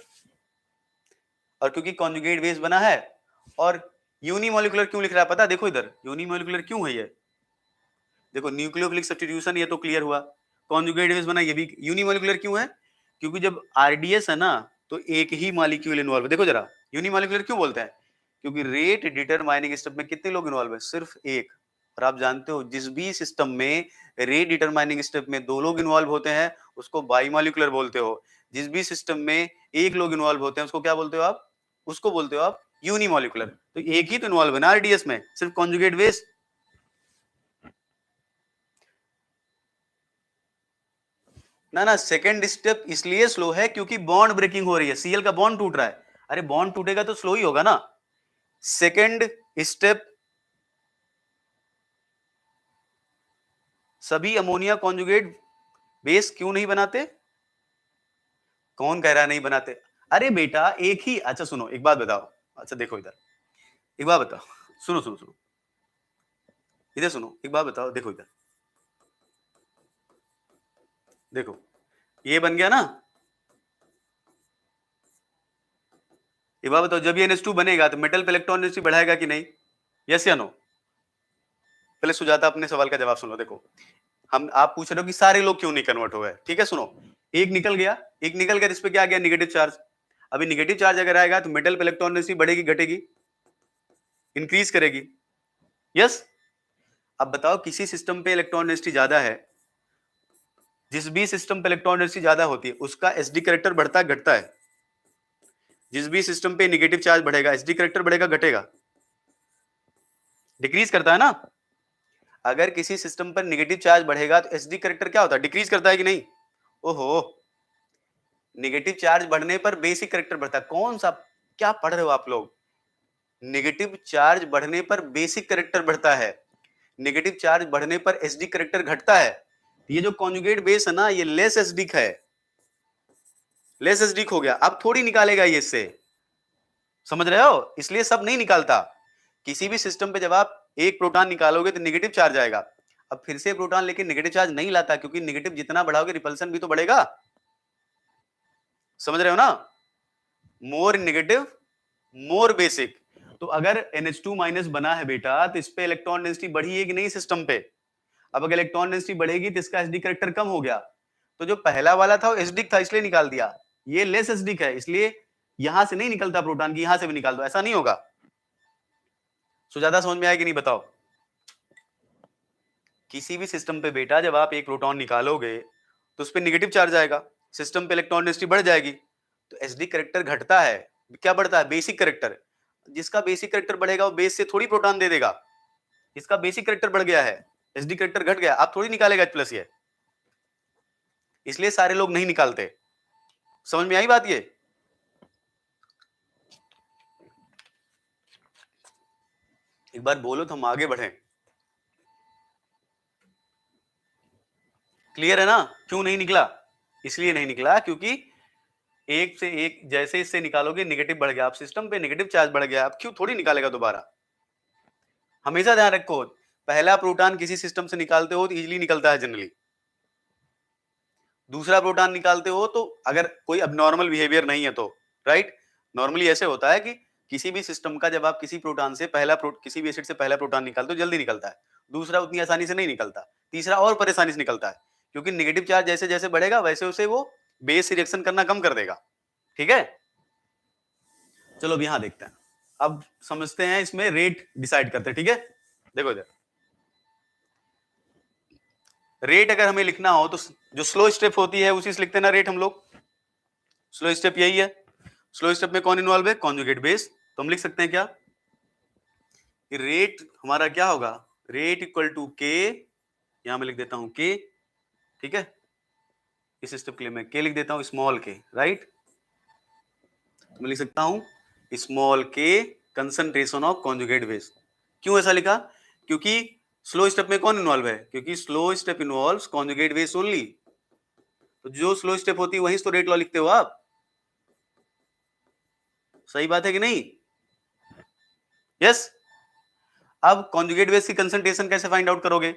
और क्योंकि कॉन्जुगेट बेस बना है, और यूनिमोलिकुलर क्यों लिख रहा है पता है? देखो इधर यूनिमोलिकुलर क्यों है ये, देखो न्यूक्लियोफिलिक सब्स्टिट्यूशन, ये तो क्लियर हुआ। कॉन्जुगेट बेस बना, ये भी यूनिमोलिकुलर क्यों है? क्योंकि जब आरडीएस है ना तो एक ही मॉलिक्यूल इन्वॉल्व है। देखो जरा यूनिमोलिकुलर क्यों बोलते हैं? क्योंकि रेट डिटरमाइनिंग स्टेप में कितने लोग इन्वॉल्व है? सिर्फ एक। और आप जानते हो जिस भी सिस्टम में रेट डिटरमाइनिंग स्टेप में दो लोग इन्वॉल्व होते हैं उसको बाईमोलिकुलर बोलते हो। जिस भी सिस्टम में एक लोग इन्वॉल्व होते हैं उसको क्या बोलते हो आप? उसको बोलते हो आप यूनिमोलिकुलर। तो एक ही तो इन्वॉल्व है ना आरडीएस में, सिर्फ कॉन्जुगेट बेस। ना ना, सेकंड स्टेप इसलिए स्लो है क्योंकि बॉन्ड ब्रेकिंग हो रही है, Cl का बॉन्ड टूट रहा है। अरे बॉन्ड टूटेगा तो स्लो ही होगा ना। सेकेंड स्टेप, सभी अमोनिया कॉन्जुगेट बेस क्यों नहीं बनाते? कौन कह रहा है नहीं बनाते? अरे बेटा एक ही, अच्छा सुनो एक बात बताओ, अच्छा देखो इधर, एक बात बताओ, सुनो सुनो सुनो, इधर सुनो, एक बात बताओ, देखो इधर, देखो ये बन गया ना, एक बात बताओ, जब ये NH2 बनेगा तो मेटल पे इलेक्ट्रॉन डेंसिटी बढ़ाएगा कि नहीं? यस या नो? पहले सुजाता अपने सवाल का जवाब सुनो। देखो हम, आप पूछ रहे हो कि सारे लोग क्यों नहीं कन्वर्ट हो गए, ठीक है सुनो, एक निकल गया, एक निकल गया, इस पे क्या आ गया? Negative charge. अभी निगेटिव चार्ज अगर आएगा तो मेटल पे इलेक्ट्रॉन डेंसिटी बढ़ेगी घटेगी? इंक्रीज करेगी। यस। अब बताओ किसी सिस्टम पे इलेक्ट्रॉन डेंसिटी ज्यादा है, जिस भी सिस्टम पे इलेक्ट्रॉन डेंसिटी ज्यादा होती है उसका एसडी कैरेक्टर बढ़ता है घटता है? जिस भी सिस्टम पे निगेटिव चार्ज बढ़ेगा एसडी कैरेक्टर बढ़ेगा घटेगा? डिक्रीज करता है ना। अगर किसी सिस्टम पर निगेटिव चार्ज बढ़ेगा तो एसडी कैरेक्टर क्या होता है? डिक्रीज करता है कि नहीं? ओहो, निगेटिव चार्ज बढ़ने पर बेसिक कैरेक्टर बढ़ता है। कौन सा, क्या पढ़ रहे हो आप लोग? निगेटिव चार्ज बढ़ने पर बेसिक कैरेक्टर बढ़ता है, निगेटिव चार्ज बढ़ने पर एसडी कैरेक्टर घटता है। ये जो कॉन्जुगेट बेस है ना, ये लेस एसडिक है, लेस एसडिक हो गया। अब थोड़ी निकालेगा ये इससे, समझ रहे हो? इसलिए सब नहीं निकालता। किसी भी सिस्टम पे जब आप एक प्रोटॉन निकालोगे तो निगेटिव चार्ज आएगा, अब फिर से प्रोटॉन लेके नेगेटिव चार्ज नहीं लाता, क्योंकि नेगेटिव जितना बढ़ाओगे रिपल्सन भी तो बढ़ेगा। समझ रहे हो ना? मोर नेगेटिव मोर बेसिक। तो अगर NH2 माइनस बना है बेटा तो इस पे इलेक्ट्रॉन डेंसिटी बढ़ी है कि नहीं सिस्टम पे? अब अगर इलेक्ट्रॉन डेंसिटी बढ़ेगी तो इसका एसडी कैरेक्टर कम हो गया, तो जो पहला वाला था वो एसडिक था इसलिए निकाल दिया, ये लेस एसडिक है इसलिए यहां से नहीं निकलता प्रोटॉन की, यहां से भी निकाल दो, ऐसा नहीं होगा। सुजाता समझ में आया कि नहीं बताओ? किसी भी सिस्टम पे बेटा जब आप एक प्रोटॉन निकालोगे तो उस पर निगेटिव चार्ज आएगा, सिस्टम पे इलेक्ट्रॉन डेंसिटी बढ़ जाएगी, तो एसडी कैरेक्टर घटता है। क्या बढ़ता है? Basic character. जिसका बेसिक कैरेक्टर बढ़ेगा वो बेस से थोड़ी प्रोटॉन दे देगा, इसका बेसिक कैरेक्टर बढ़ गया है, एसडी कैरेक्टर घट गया, आप थोड़ी निकालेगा H प्लस, ये इसलिए सारे लोग नहीं निकालते। समझ में आई बात? ये एक बार बोलो तो हम आगे बढ़े। क्लियर है ना? क्यों नहीं निकला? इसलिए नहीं निकला क्योंकि एक से एक जैसे इससे निकालोगे निगेटिव बढ़ गया, आप सिस्टम पे निगेटिव चार्ज बढ़ गया, अब क्यों थोड़ी निकालेगा दोबारा। हमेशा ध्यान रखो, पहला प्रोटॉन किसी सिस्टम से निकालते हो तो इजीली निकलता है जनरली, दूसरा प्रोटॉन निकालते हो तो अगर कोई अबनॉर्मल बिहेवियर नहीं है तो, राइट, नॉर्मली ऐसे होता है कि किसी भी सिस्टम का जब आप किसी प्रोटॉन से किसी भी एसिड से पहला प्रोटॉन निकालते हो जल्दी निकलता है, दूसरा उतनी आसानी से नहीं निकलता, तीसरा और परेशानी से निकलता है, क्योंकि निगेटिव चार्ज जैसे जैसे बढ़ेगा वैसे वैसे वो बेस रिएक्शन करना कम कर देगा। ठीक है, चलो अब यहां देखते हैं, अब समझते हैं इसमें रेट डिसाइड करते हैं। ठीक है, देखो इधर रेट अगर हमें लिखना हो तो जो स्लो स्टेप होती है उसी से लिखते हैं ना रेट हम लोग। स्लो स्टेप यही है, स्लो स्टेप में कौन इन्वॉल्व है? Conjugate base. तो हम लिख सकते हैं क्या, रेट हमारा क्या होगा? रेट इक्वल टू के, यहां मैं लिख देता हूं के, ठीक है, इस स्टेप के लिए मैं के लिख देता हूं, स्मॉल के, राइट, मैं लिख सकता हूं स्मॉल के कंसंट्रेशन ऑफ कॉन्जुगेट बेस। क्यों ऐसा लिखा? क्योंकि स्लो स्टेप में कौन इन्वॉल्व है? क्योंकि slow step involves conjugate base only, तो जो स्लो स्टेप होती है वहीं तो रेट लॉ लिखते हो आप। सही बात है कि नहीं? यस। अब कॉन्जुगेट बेस की कंसंट्रेशन कैसे फाइंड आउट करोगे?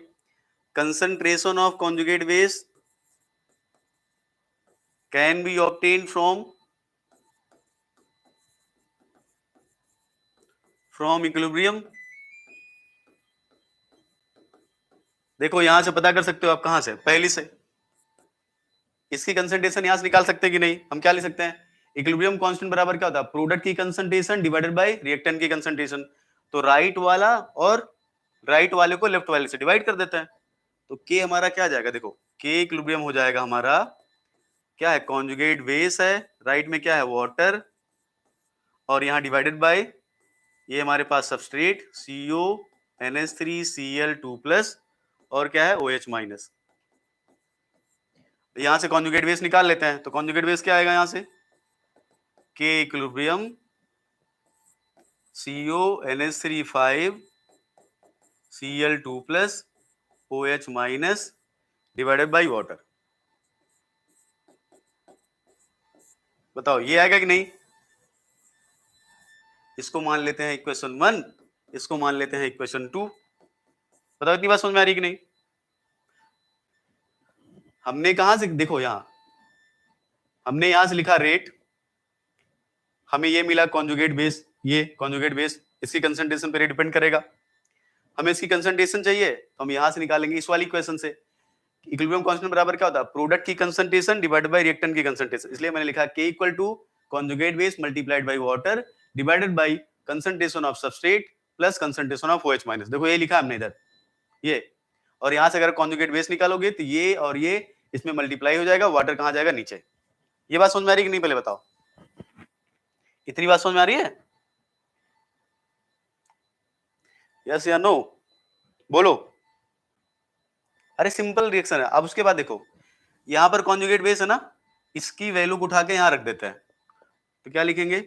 Concentration of conjugate base can be obtained from equilibrium. देखो यहां से पता कर सकते हो आप, कहां से? पहली से इसकी कंसंट्रेशन यहां से निकाल सकते हैं कि नहीं? हम क्या लिख सकते हैं? इक्विलिब्रियम कांस्टेंट बराबर क्या होता है? प्रोडक्ट की कंसंट्रेशन डिवाइडेड बाय रिएक्टेंट की कंसंट्रेशन। तो राइट वाला और राइट वाले को लेफ्ट वाले से डिवाइड कर देते हैं, तो के हमारा क्या आ जाएगा? देखो के इक्विलिब्रियम हो जाएगा हमारा, क्या है? कॉन्जुगेट बेस है, राइट में क्या है? वाटर, और यहाँ डिवाइडेड बाय ये हमारे पास सबस्ट्रेट CO NH3Cl2+, और क्या है? OH minus. यहां से कॉन्जुगेट बेस निकाल लेते हैं, तो कॉन्जुगेट बेस क्या आएगा? यहां से के equilibrium CONH3 Cl2 plus OH minus divided by water. बताओ ये आएगा कि नहीं? इसको मान लेते हैं इक्वेशन 1, इसको मान लेते हैं इक्वेशन 2। बताओ इतनी बात समझ में आ रही कि नहीं? हमने कहां से, देखो यहां हमने यहां से लिखा रेट, हमें ये मिला कॉन्जुगेट बेस, ये कॉन्जुगेट बेस इसकी कंसंट्रेशन पर डिपेंड करेगा। हमें इसकी कंसंट्रेशन चाहिए तो हम यहां से निकालेंगे इस वाली इक्वेशन से। इक्विलिब्रियम कांस्टेंट बराबर क्या होता है? प्रोडक्ट की कंसंट्रेशन डिवाइडेड बाय रिएक्टेंट की कंसंट्रेशन। इसलिए मैंने लिखा K equal to conjugate base multiplied by water divided by concentration of substrate plus concentration of OH minus. देखो ये लिखा हमने इधर ये, और यहां से अगर कॉन्जुगेट बेस निकालोगे तो ये और ये इसमें मल्टीप्लाई हो जाएगा, वाटर कहां जाएगा? नीचे। ये बात समझ में आ रही है कि नहीं? पहले बताओ, इतनी बात समझ में आ रही है? यस या नो? बोलो। अरे सिंपल रिएक्शन है। अब उसके बाद देखो यहां पर कॉन्जुगेट बेस है ना, इसकी वैल्यू को उठा के यहां रख देते हैं। तो क्या लिखेंगे?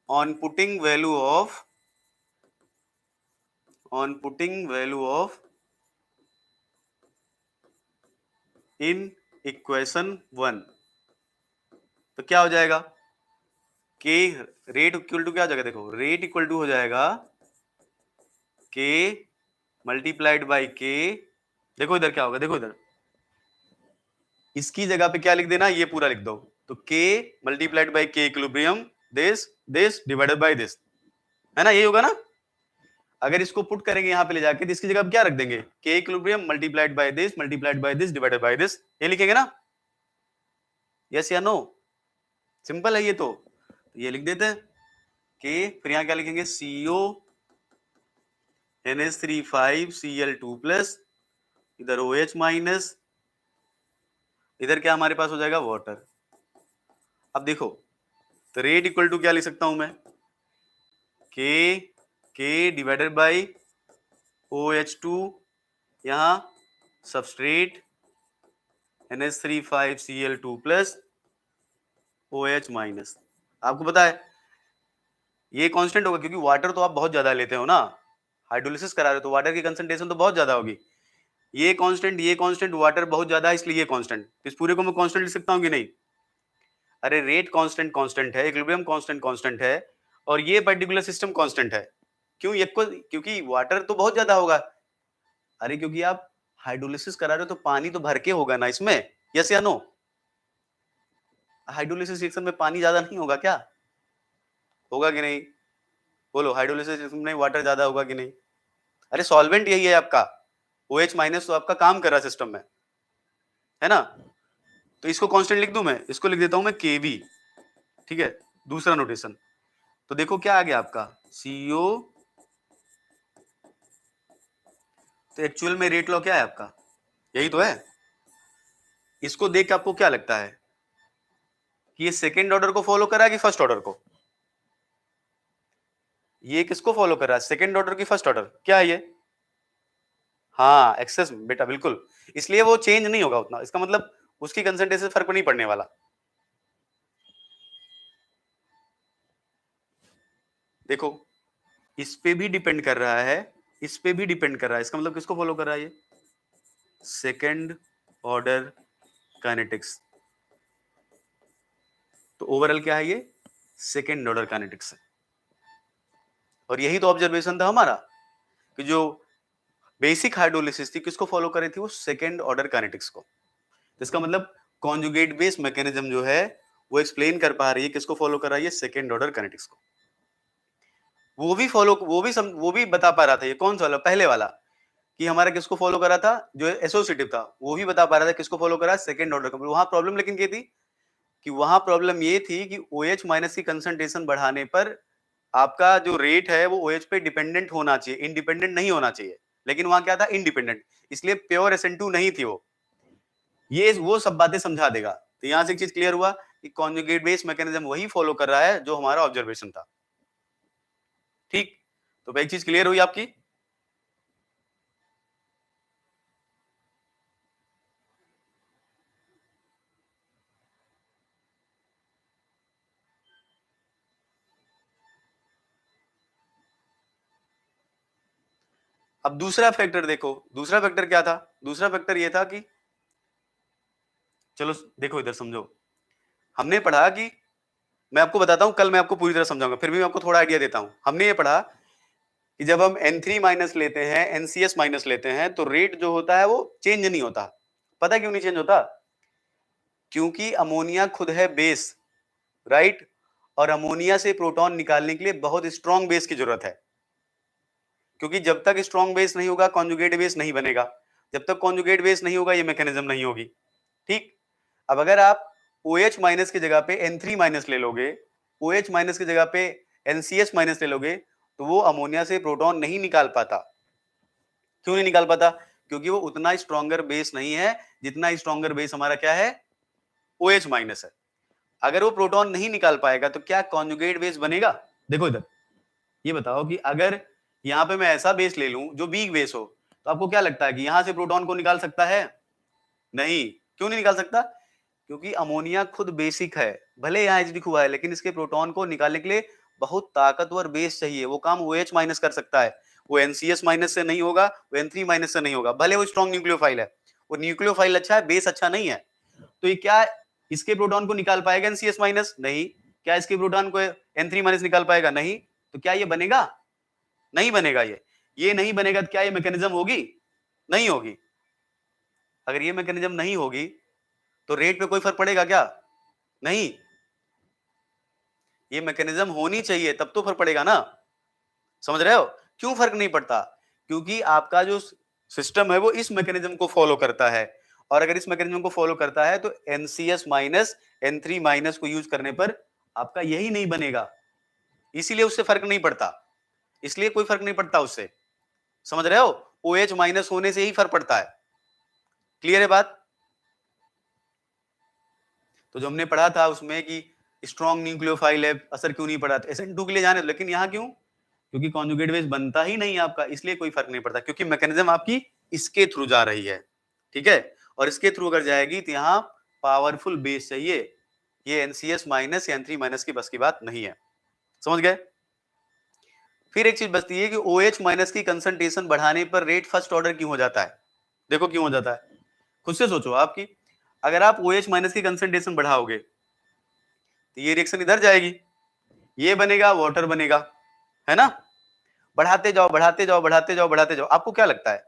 On putting value of in equation 1, तो क्या हो जाएगा? के रेट इक्वल टू क्या हो जाएगा? देखो रेट इक्वल टू हो जाएगा के मल्टीप्लाइड बाई के। देखो इधर क्या होगा, देखो इधर इसकी जगह पे क्या लिख देना, ये पूरा लिख दो। तो के मल्टीप्लाइड बाई के equilibrium this this divided by this, है ना? यही होगा ना? अगर इसको पुट करेंगे यहां पे ले जाके तो इसकी जगह पे क्या रख देंगे? के equilibrium multiplied by this divided by this, ये लिखेंगे ना? यस या नो? सिंपल है ये तो ये लिख देते हैं के, फिर यहां क्या लिखेंगे? CO NH3 Cl2 प्लस, इधर OH माइनस, इधर क्या हमारे पास हो जाएगा? वाटर। अब देखो तो रेट इक्वल टू क्या लिख सकता हूं मैं? के डिवाइडेड बाई OH2, यहां substrate NH3 Cl2 plus OH minus. आपको पता है ये कांस्टेंट होगा क्योंकि वाटर तो आप बहुत ज्यादा लेते हो ना, हाइड्रोलिसिस करा रहे हो तो वाटर की कंसंट्रेशन तो बहुत ज्यादा होगी। ये कांस्टेंट वाटर बहुत ज्यादा है, इसलिए ये कांस्टेंट। इस पूरे को मैं कांस्टेंट लिख सकता हूं कि नहीं? अरे रेट कांस्टेंट है, इक्विलिब्रियम कांस्टेंट है, और ये पर्टिकुलर सिस्टम कांस्टेंट है। क्यों? ये क्योंकि वाटर तो बहुत ज्यादा होगा। अरे क्योंकि आप हाइड्रोलिसिस करा रहे हो तो पानी तो भर के होगा ना इसमें। यस या नो? हाइड्रोलिसिस रिएक्शन में पानी ज्यादा नहीं होगा क्या? होगा कि नहीं? बोलो, हाइड्रोलिसिस रिएक्शन में वाटर ज्यादा होगा कि नहीं? अरे सॉल्वेंट यही है आपका, OH माइनस तो आपका काम कर रहा है सिस्टम में, है ना? तो इसको कांस्टेंट लिख दूं मैं, इसको लिख देता हूं मैं Kb, ठीक है? दूसरा नोटेशन। तो देखो क्या आ गया आपका CO, तो एक्चुअल में रेट लॉ क्या है आपका? यही तो है। इसको देख के आपको क्या लगता है कि ये सेकेंड ऑर्डर को फॉलो कर रहा है कि फर्स्ट ऑर्डर को? ये किसको फॉलो कर रहा है? सेकेंड ऑर्डर की फर्स्ट ऑर्डर? क्या है ये? हाँ एक्सेस बेटा, बिल्कुल। इसलिए वो चेंज नहीं होगा उतना, इसका मतलब उसकी कंसंट्रेशन फर्क नहीं पड़ने वाला। देखो इस पे भी डिपेंड कर रहा है, इस पे भी डिपेंड कर रहा है, इसका मतलब किसको फॉलो कर रहा है? ये सेकेंड ऑर्डर काइनेटिक्स। तो ओवरऑल क्या है? ये सेकेंड ऑर्डर काइनेटिक्स है। और यही तो ऑब्जर्वेशन था हमारा कि जो बेसिक हाइड्रोलिसिस थी किसको फॉलो कर रही थी? वो सेकेंड ऑर्डर काइनेटिक्स को। तो इसका मतलब कॉन्जुगेट बेस मैकेनिज्म जो है वो एक्सप्लेन कर पा रही है किसको फॉलो कर रहा है? ये सेकेंड ऑर्डर काइनेटिक्स को। वो भी बता पा रहा था, ये कौन सा वाला? पहले वाला, कि हमारा किसको फॉलो करा था? जो एसोसिएटिव था वो भी बता पा रहा था किसको फॉलो करा? सेकेंड ऑर्डर का। वहां प्रॉब्लम लेकिन ये थी कि वहां प्रॉब्लम ये थी कि OH माइनस की कंसंट्रेशन बढ़ाने पर आपका जो रेट है वो OH पे डिपेंडेंट होना चाहिए, इंडिपेंडेंट नहीं होना चाहिए। लेकिन वहां क्या था? इंडिपेंडेंट, इसलिए प्योर SN2 नहीं थी वो। ये वो सब बातें समझा देगा। तो यहां से एक चीज क्लियर हुआ कि कॉन्जुगेट बेस मैकेनिज्म वही फॉलो कर रहा है जो हमारा ऑब्जर्वेशन था। ठीक, तो एक चीज क्लियर हुई आपकी? अब दूसरा फैक्टर देखो, दूसरा फैक्टर क्या था? दूसरा फैक्टर ये था कि चलो देखो इधर समझो, हमने पढ़ा कि मैं आपको बताता हूं, कल मैं आपको पूरी तरह समझाऊंगा, फिर भी मैं आपको थोड़ा आइडिया देता हूं। हमने ये पढ़ा कि जब हम N3 माइनस लेते हैं, NCS माइनस लेते हैं, तो रेट जो होता है वो चेंज नहीं होता। पता क्यों नहीं चेंज होता? क्योंकि अमोनिया खुद है बेस, राइट? और अमोनिया से प्रोटॉन निकालने के लिए बहुत स्ट्रॉन्ग बेस की जरूरत है, क्योंकि जब तक स्ट्रॉन्ग बेस नहीं होगा कॉन्जुगेट बेस नहीं बनेगा। जब तक कॉन्जुगेट बेस नहीं होगा ये मैकेनिज्म नहीं होगी। ठीक, अब अगर आप OH माइनस की जगह पे N3 माइनस ले लोगे, OH माइनस की जगह पे NCS माइनस ले लोगे, तो वो अमोनिया से प्रोटॉन नहीं निकाल पाता। क्यों नहीं निकाल पाता? क्योंकि वो उतना स्ट्रॉन्गर बेस नहीं है जितना स्ट्रॉन्गर बेस हमारा क्या है, OH माइनस है। अगर वो प्रोटॉन नहीं निकाल पाएगा तो क्या कॉन्जुगेट बेस बनेगा? देखो इधर, ये बताओ कि अगर यहाँ पे मैं ऐसा बेस ले लूं जो वीक बेस हो, तो आपको क्या लगता है कि यहां से प्रोटॉन को निकाल सकता है? नहीं। क्यों नहीं निकाल सकता? क्योंकि अमोनिया खुद बेसिक है, भले यहाँ एच लिखा हुआ है, लेकिन इसके प्रोटॉन को निकालने के लिए बहुत ताकतवर बेस चाहिए। वो काम OH माइनस कर सकता है, वो NCS माइनस से नहीं होगा, वो N3 माइनस से नहीं होगा, भले वो स्ट्रॉन्ग न्यूक्लियोफाइल है। वो न्यूक्लियोफाइल अच्छा है, बेस अच्छा नहीं है। तो ये क्या इसके प्रोटॉन को निकाल पाएगा NCS माइनस? नहीं। क्या इसके प्रोटॉन को N3 माइनस निकाल पाएगा? नहीं। तो क्या ये बनेगा? नहीं बनेगा। ये नहीं बनेगा तो क्या ये मैकेनिज्म होगी? नहीं होगी। अगर ये मैकेनिज्म नहीं होगी तो रेट पे कोई फर्क पड़ेगा क्या? नहीं। ये मैकेनिज्म होनी चाहिए तब तो फर्क पड़ेगा ना। समझ रहे हो क्यों फर्क नहीं पड़ता? क्योंकि आपका जो सिस्टम है वो इस मैकेनिज्म को फॉलो करता है, और अगर इस मैकेनिज्म को फॉलो करता है तो NCS माइनस N3 माइनस को यूज करने पर आपका यही नहीं बनेगा, इसीलिए उससे फर्क नहीं पड़ता। इसलिए कोई फर्क नहीं पड़ता उससे, समझ रहे हो? OH माइनस होने से ही फर्क पड़ता है। क्लियर है बात? तो जो हमने पढ़ा था उसमें कि स्ट्रॉन्ग न्यूक्लियोफाइल है, असर क्यों नहीं पड़ा? SN2 के लिए जाने, लेकिन यहाँ क्यों? क्योंकि कॉन्जुगेट बेस बनता ही नहीं आपका, इसलिए कोई फर्क नहीं पड़ता, क्योंकि मैकेनिज्म आपकी इसके थ्रू जा रही है। ठीक है, और इसके थ्रू अगर जाएगी तो यहाँ पावरफुल बेस चाहिए। ये NCS माइनस या N3 माइनस की बस की बात नहीं है। समझ गए? फिर एक चीज बचती है कि OH माइनस की कंसंट्रेशन बढ़ाने पर रेट फर्स्ट ऑर्डर क्यों हो जाता है? देखो क्यों हो जाता है, खुद से सोचो आपकी। अगर आप OH माइनस की कंसंट्रेशन बढ़ाओगे तो ये रिएक्शन इधर जाएगी, ये बनेगा, वाटर बनेगा, है ना? बढ़ाते जाओ बढ़ाते जाओ बढ़ाते जाओ बढ़ाते जाओ। आपको क्या लगता है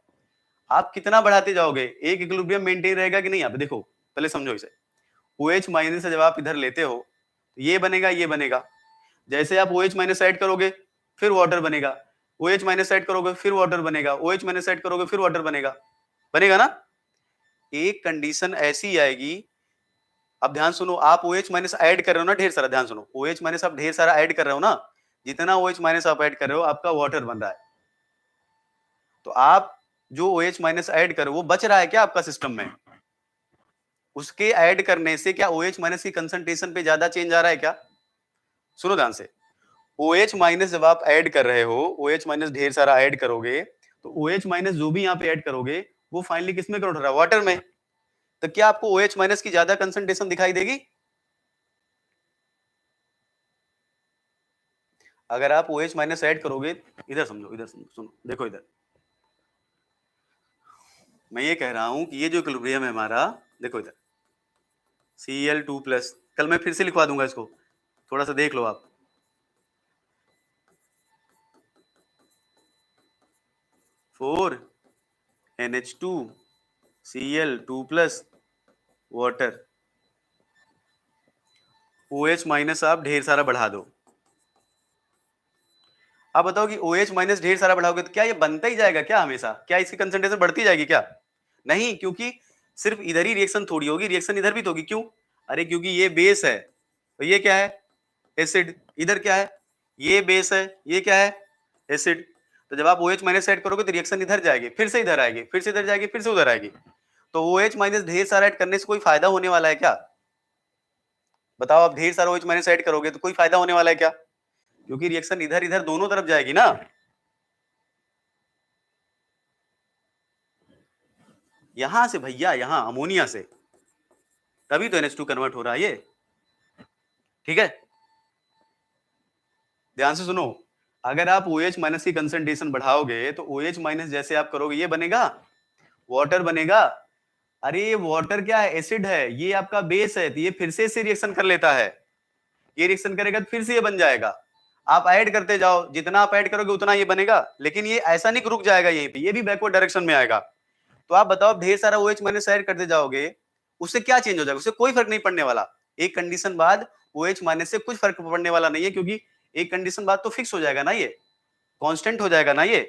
आप कितना बढ़ाते जाओगे, एक इक्विलिब्रियम मेंटेन रहेगा कि नहीं? आप देखो पहले समझो इसे। OH माइनस से जब आप इधर लेते हो तो ये बनेगा, ये बनेगा। जैसे आप OH माइनस ऐड करोगे फिर वाटर बनेगा, OH माइनस ऐड करोगे फिर वाटर बनेगा, OH माइनस ऐड करोगे फिर वाटर बनेगा, बनेगा ना? एक कंडीशन ऐसी आएगी, अब ध्यान सुनो, आप OH माइनस ऐड कर रहे हो ना ढेर सारा, ध्यान सुनो, OH माइनस आप ढेर सारा ऐड कर रहे हो ना, जितना OH माइनस आप ऐड कर रहे हो आपका वाटर बन रहा है। तो आप जो OH माइनस ऐड कर रहे हो वो बच रहा है क्या आपका सिस्टम में? उसके ऐड करने से क्या OH माइनस की कंसंट्रेशन पे ज्यादा चेंज आ रहा है क्या? सुनो ध्यान से, OH माइनस जब आप ऐड कर रहे हो, OH माइनस ढेर सारा ऐड करोगे, तो OH माइनस जो भी यहाँ पे ऐड करोगे वो फाइनली किसमें कन्वर्ट हो रहा है? वाटर में। तो क्या आपको OH माइनस की ज्यादा कंसंट्रेशन दिखाई देगी? अगर आप OH माइनस ऐड करोगे, इधर समझो, इधर समझो, सुनो देखो इधर, मैं ये कह रहा हूं कि ये जो इक्विलिब्रियम है हमारा, देखो इधर Cl2+, कल मैं फिर से लिखवा दूंगा इसको, थोड़ा सा देख लो आप। 4NH2Cl2+ वाटर, OH माइनस आप ढेर सारा बढ़ा दो। आप बताओ कि OH माइनस ढेर सारा बढ़ाओगे तो क्या ये बनता ही जाएगा क्या हमेशा? क्या इसकी कंसंट्रेशन बढ़ती जाएगी क्या? नहीं, क्योंकि सिर्फ इधर ही रिएक्शन थोड़ी होगी, रिएक्शन इधर भी तो होगी। क्यों? अरे क्योंकि ये बेस है, तो ये क्या है? एसिड। इधर क्या है? ये बेस है, ये क्या है? एसिड। तो जब आप OH माइनस ऐड करोगे तो रिएक्शन इधर जाएगी, फिर से इधर आएगी, फिर से इधर जाएगी, फिर से उधर आएगी। तो OH माइनस ढेर सारा ऐड करने से कोई फायदा होने वाला है क्या? बताओ, आप ढेर सारा OH माइनस ऐड करोगे तो कोई फायदा होने वाला है क्या? क्योंकि रिएक्शन इधर इधर दोनों तरफ जाएगी ना। यहां से भैया, यहां अमोनिया से, तभी तो NH2 कन्वर्ट हो रहा है ये। ठीक है, ध्यान से सुनो, अगर आप OH माइनस की कंसंट्रेशन बढ़ाओगे तो OH माइनस जैसे आप करोगे ये बनेगा, वाटर बनेगा। अरे ये वाटर क्या है, एसिड है, ये आपका बेस है, तो ये फिर से इससे रिएक्शन कर लेता है, ये रिएक्शन करेगा तो फिर से ये बन जाएगा। आप ऐड करते जाओ, जितना आप ऐड करोगे उतना ये बनेगा, लेकिन ये ऐसा नहीं कि रुक जाएगा यहीं पे, ये भी बैकवर्ड डायरेक्शन में आएगा। तो आप बताओ ढेर सारा OH माइनस ऐड करते जाओगे, उससे क्या चेंज हो जाएगा? उससे कोई फर्क नहीं पड़ने वाला। एक कंडीशन बाद OH माइनस से कुछ फर्क पड़ने वाला नहीं है, क्योंकि एक कंडीशन बाद तो फिक्स हो जाएगा ना, ये कांस्टेंट हो जाएगा ना, ये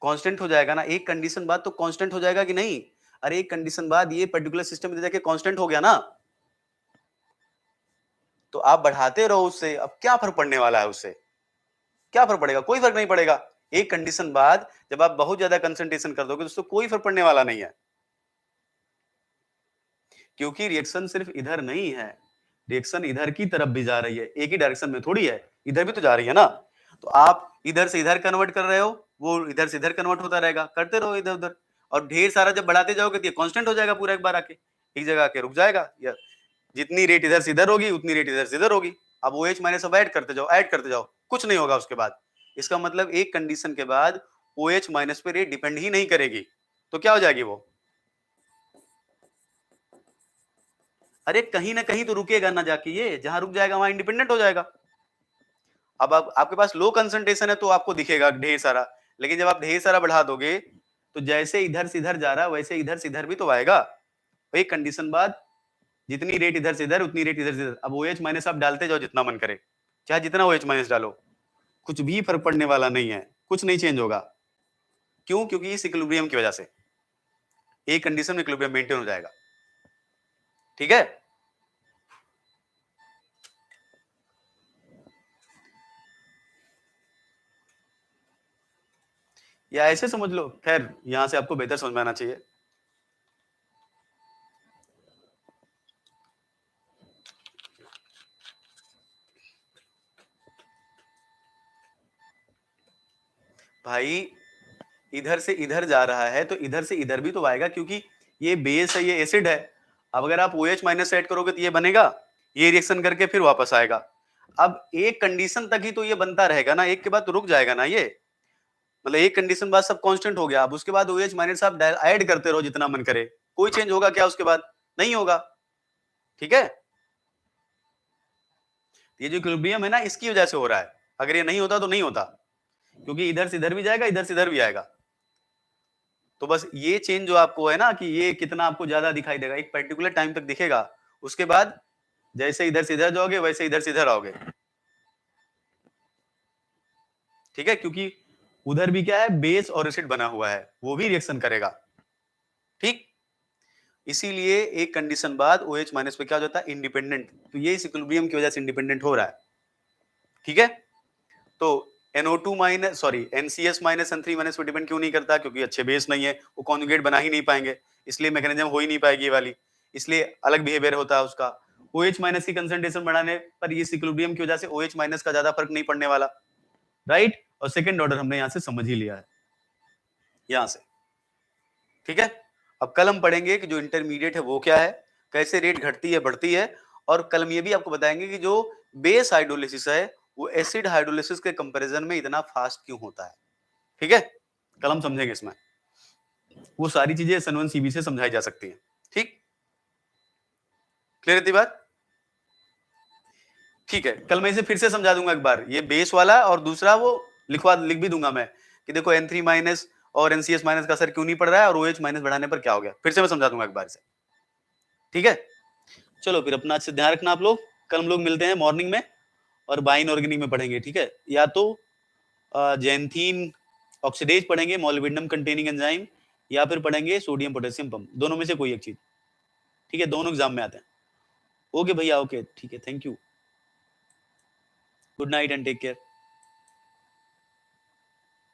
कांस्टेंट हो जाएगा ना, एक कंडीशन बाद तो कांस्टेंट हो जाएगा कि नहीं? अरे एक कंडीशन बाद ये पर्टिकुलर सिस्टम में जाके कांस्टेंट हो गया ना, तो आप बढ़ाते रहो उससे, अब क्या फर्क पड़ने वाला है उससे? क्या फर्क पड़ेगा? कोई फर्क नहीं पड़ेगा। एक कंडीशन बाद जब आप बहुत ज्यादा कंसंट्रेशन कर दोगे तो उससे कोई फर्क पड़ने वाला नहीं है, क्योंकि रिएक्शन सिर्फ इधर नहीं है, रिएक्शन इधर की तरफ भी जा रही है, एक ही डायरेक्शन में थोड़ी है, इधर भी तो जा रही है ना। तो आप इधर से इधर कन्वर्ट कर रहे हो, वो इधर से इधर कन्वर्ट होता रहेगा, करते रहो इधर उधर, और ढेर सारा जब बढ़ाते जाओगे तो ये कांस्टेंट हो जाएगा पूरा, एक बार आके एक जगह आके रुक जाएगा, या जितनी रेट इधर से इधर होगी उतनी रेट इधर से इधर होगी। अब OH माइनस अब ऐड करते जाओ, ऐड करते जाओ, कुछ नहीं होगा उसके बाद। इसका मतलब एक कंडीशन के बाद OH माइनस पे रेट डिपेंड ही नहीं करेगी, तो क्या हो जाएगी वो? अरे कहीं ना कहीं तो रुकेगा ना जाके, ये जहां रुक जाएगा वहां इंडिपेंडेंट हो जाएगा। अब आप आपके पास लो कंसंट्रेशन है तो आपको दिखेगा ढेर सारा, लेकिन जब आप ढेर सारा बढ़ा दोगे तो जैसे इधर से इधर जा रहा है वैसे इधर से इधर भी तो आएगा। तो एक कंडीशन बाद जितनी रेट इधर से इधर उतनी रेट इधर से इधर। अब OH माइनस आप डालते जाओ जितना मन करे, चाहे जितना OH माइनस डालो, कुछ भी फर्क पड़ने वाला नहीं है, कुछ नहीं चेंज होगा। क्यों? क्योंकि इस इक्विलिब्रियम की वजह से एक कंडीशन में इक्विलिब्रियम मेंटेन हो जाएगा। ठीक है, या ऐसे समझ लो, खैर यहां से आपको बेहतर समझ में आना चाहिए। भाई इधर से इधर जा रहा है तो इधर से इधर भी तो आएगा, क्योंकि ये बेस है, ये एसिड है। अब अगर आप OH माइनस ऐड करोगे तो ये बनेगा, ये रिएक्शन करके फिर वापस आएगा। अब एक कंडीशन तक ही तो ये बनता रहेगा ना, एक के बाद तो रुक जाएगा ना ये, मतलब एक कंडीशन बाद सब कांस्टेंट हो गया। अब उसके बाद OH माइनस आप ऐड करते रहो जितना मन करे, कोई चेंज होगा क्या उसके बाद? नहीं होगा। ठीक है, ये जो इक्विलिब्रियम है ना इसकी वजह से हो रहा है, अगर ये नहीं होता तो नहीं होता, क्योंकि इधर से इधर भी जाएगा, इधर से इधर भी आएगा। तो बस ये चेंज जो आपको है ना कि ये कितना आपको ज्यादा दिखाई देगा, एक पर्टिकुलर टाइम तक दिखेगा, उसके बाद जैसे इधर से इधर जाओगे वैसे इधर से इधर आओगे। ठीक है, क्योंकि उधर भी क्या है, बेस और एसिड बना हुआ है, वो भी रिएक्शन करेगा। ठीक, इसीलिए एक कंडीशन बाद OH माइनस पे क्या हो जाता है, इंडिपेंडेंट। तो ये इस इक्विलिब्रियम की वजह से इंडिपेंडेंट हो रहा है। ठीक है, तो NO2 minus sorry NCS minus N3 minus पे डिपेंड क्यों नहीं करता? क्योंकि अच्छे बेस नहीं है, वो कॉन्जुगेट बना ही नहीं पाएंगे, इसलिए मैकेनिज्म हो ही नहीं पाएगी ये वाली, इसलिए अलग बिहेवियर होता है उसका। OH माइनस की कंसंट्रेशन बढ़ाने पर इस इक्विलिब्रियम की वजह से OH माइनस का ज्यादा फर्क नहीं पड़ने वाला, राइट। और सेकंड ऑर्डर हमने यहां से समझ ही लिया है, यहां से। ठीक है, अब कल हम पढ़ेंगे कि जो इंटरमीडिएट है वो क्या है, कैसे रेट घटती है बढ़ती है, और कल हम ये भी आपको बताएंगे कि जो बेस हाइड्रोलिसिस है वो एसिड हाइड्रोलिसिस के कंपैरिजन में इतना फास्ट क्यों होता है। ठीक है, कल हम समझेंगे इसमें, वो सारी चीजें SN1 CB से समझाई जा सकती हैं। ठीक, क्लियर रहती बात? ठीक है, कल मैं इसे फिर से समझा दूंगा एक बार, ये बेस वाला, और दूसरा वो लिख भी दूंगा मैं कि देखो N3 माइनस और NCS माइनस का असर क्यों नहीं पड़ रहा है, और OH माइनस बढ़ाने पर क्या हो गया, फिर से मैं समझा दूंगा एक बार इसे। ठीक है, चलो फिर अपना अच्छे ध्यान रखना आप लोग, कल हम लोग मिलते हैं मॉर्निंग में और बाइन ऑर्गेनिक में पढ़ेंगे। ठीक है, या तो जैंथीन ऑक्सीडेज पढ़ेंगे, मोलिब्डेनम कंटेनिंग एंजाइम, या फिर पढ़ेंगे सोडियम पोटेशियम पंप, दोनों में से कोई एक चीज। ठीक है, दोनों एग्जाम में आते हैं। ओके भैया, ओके, ठीक है, thank you, good night and take care.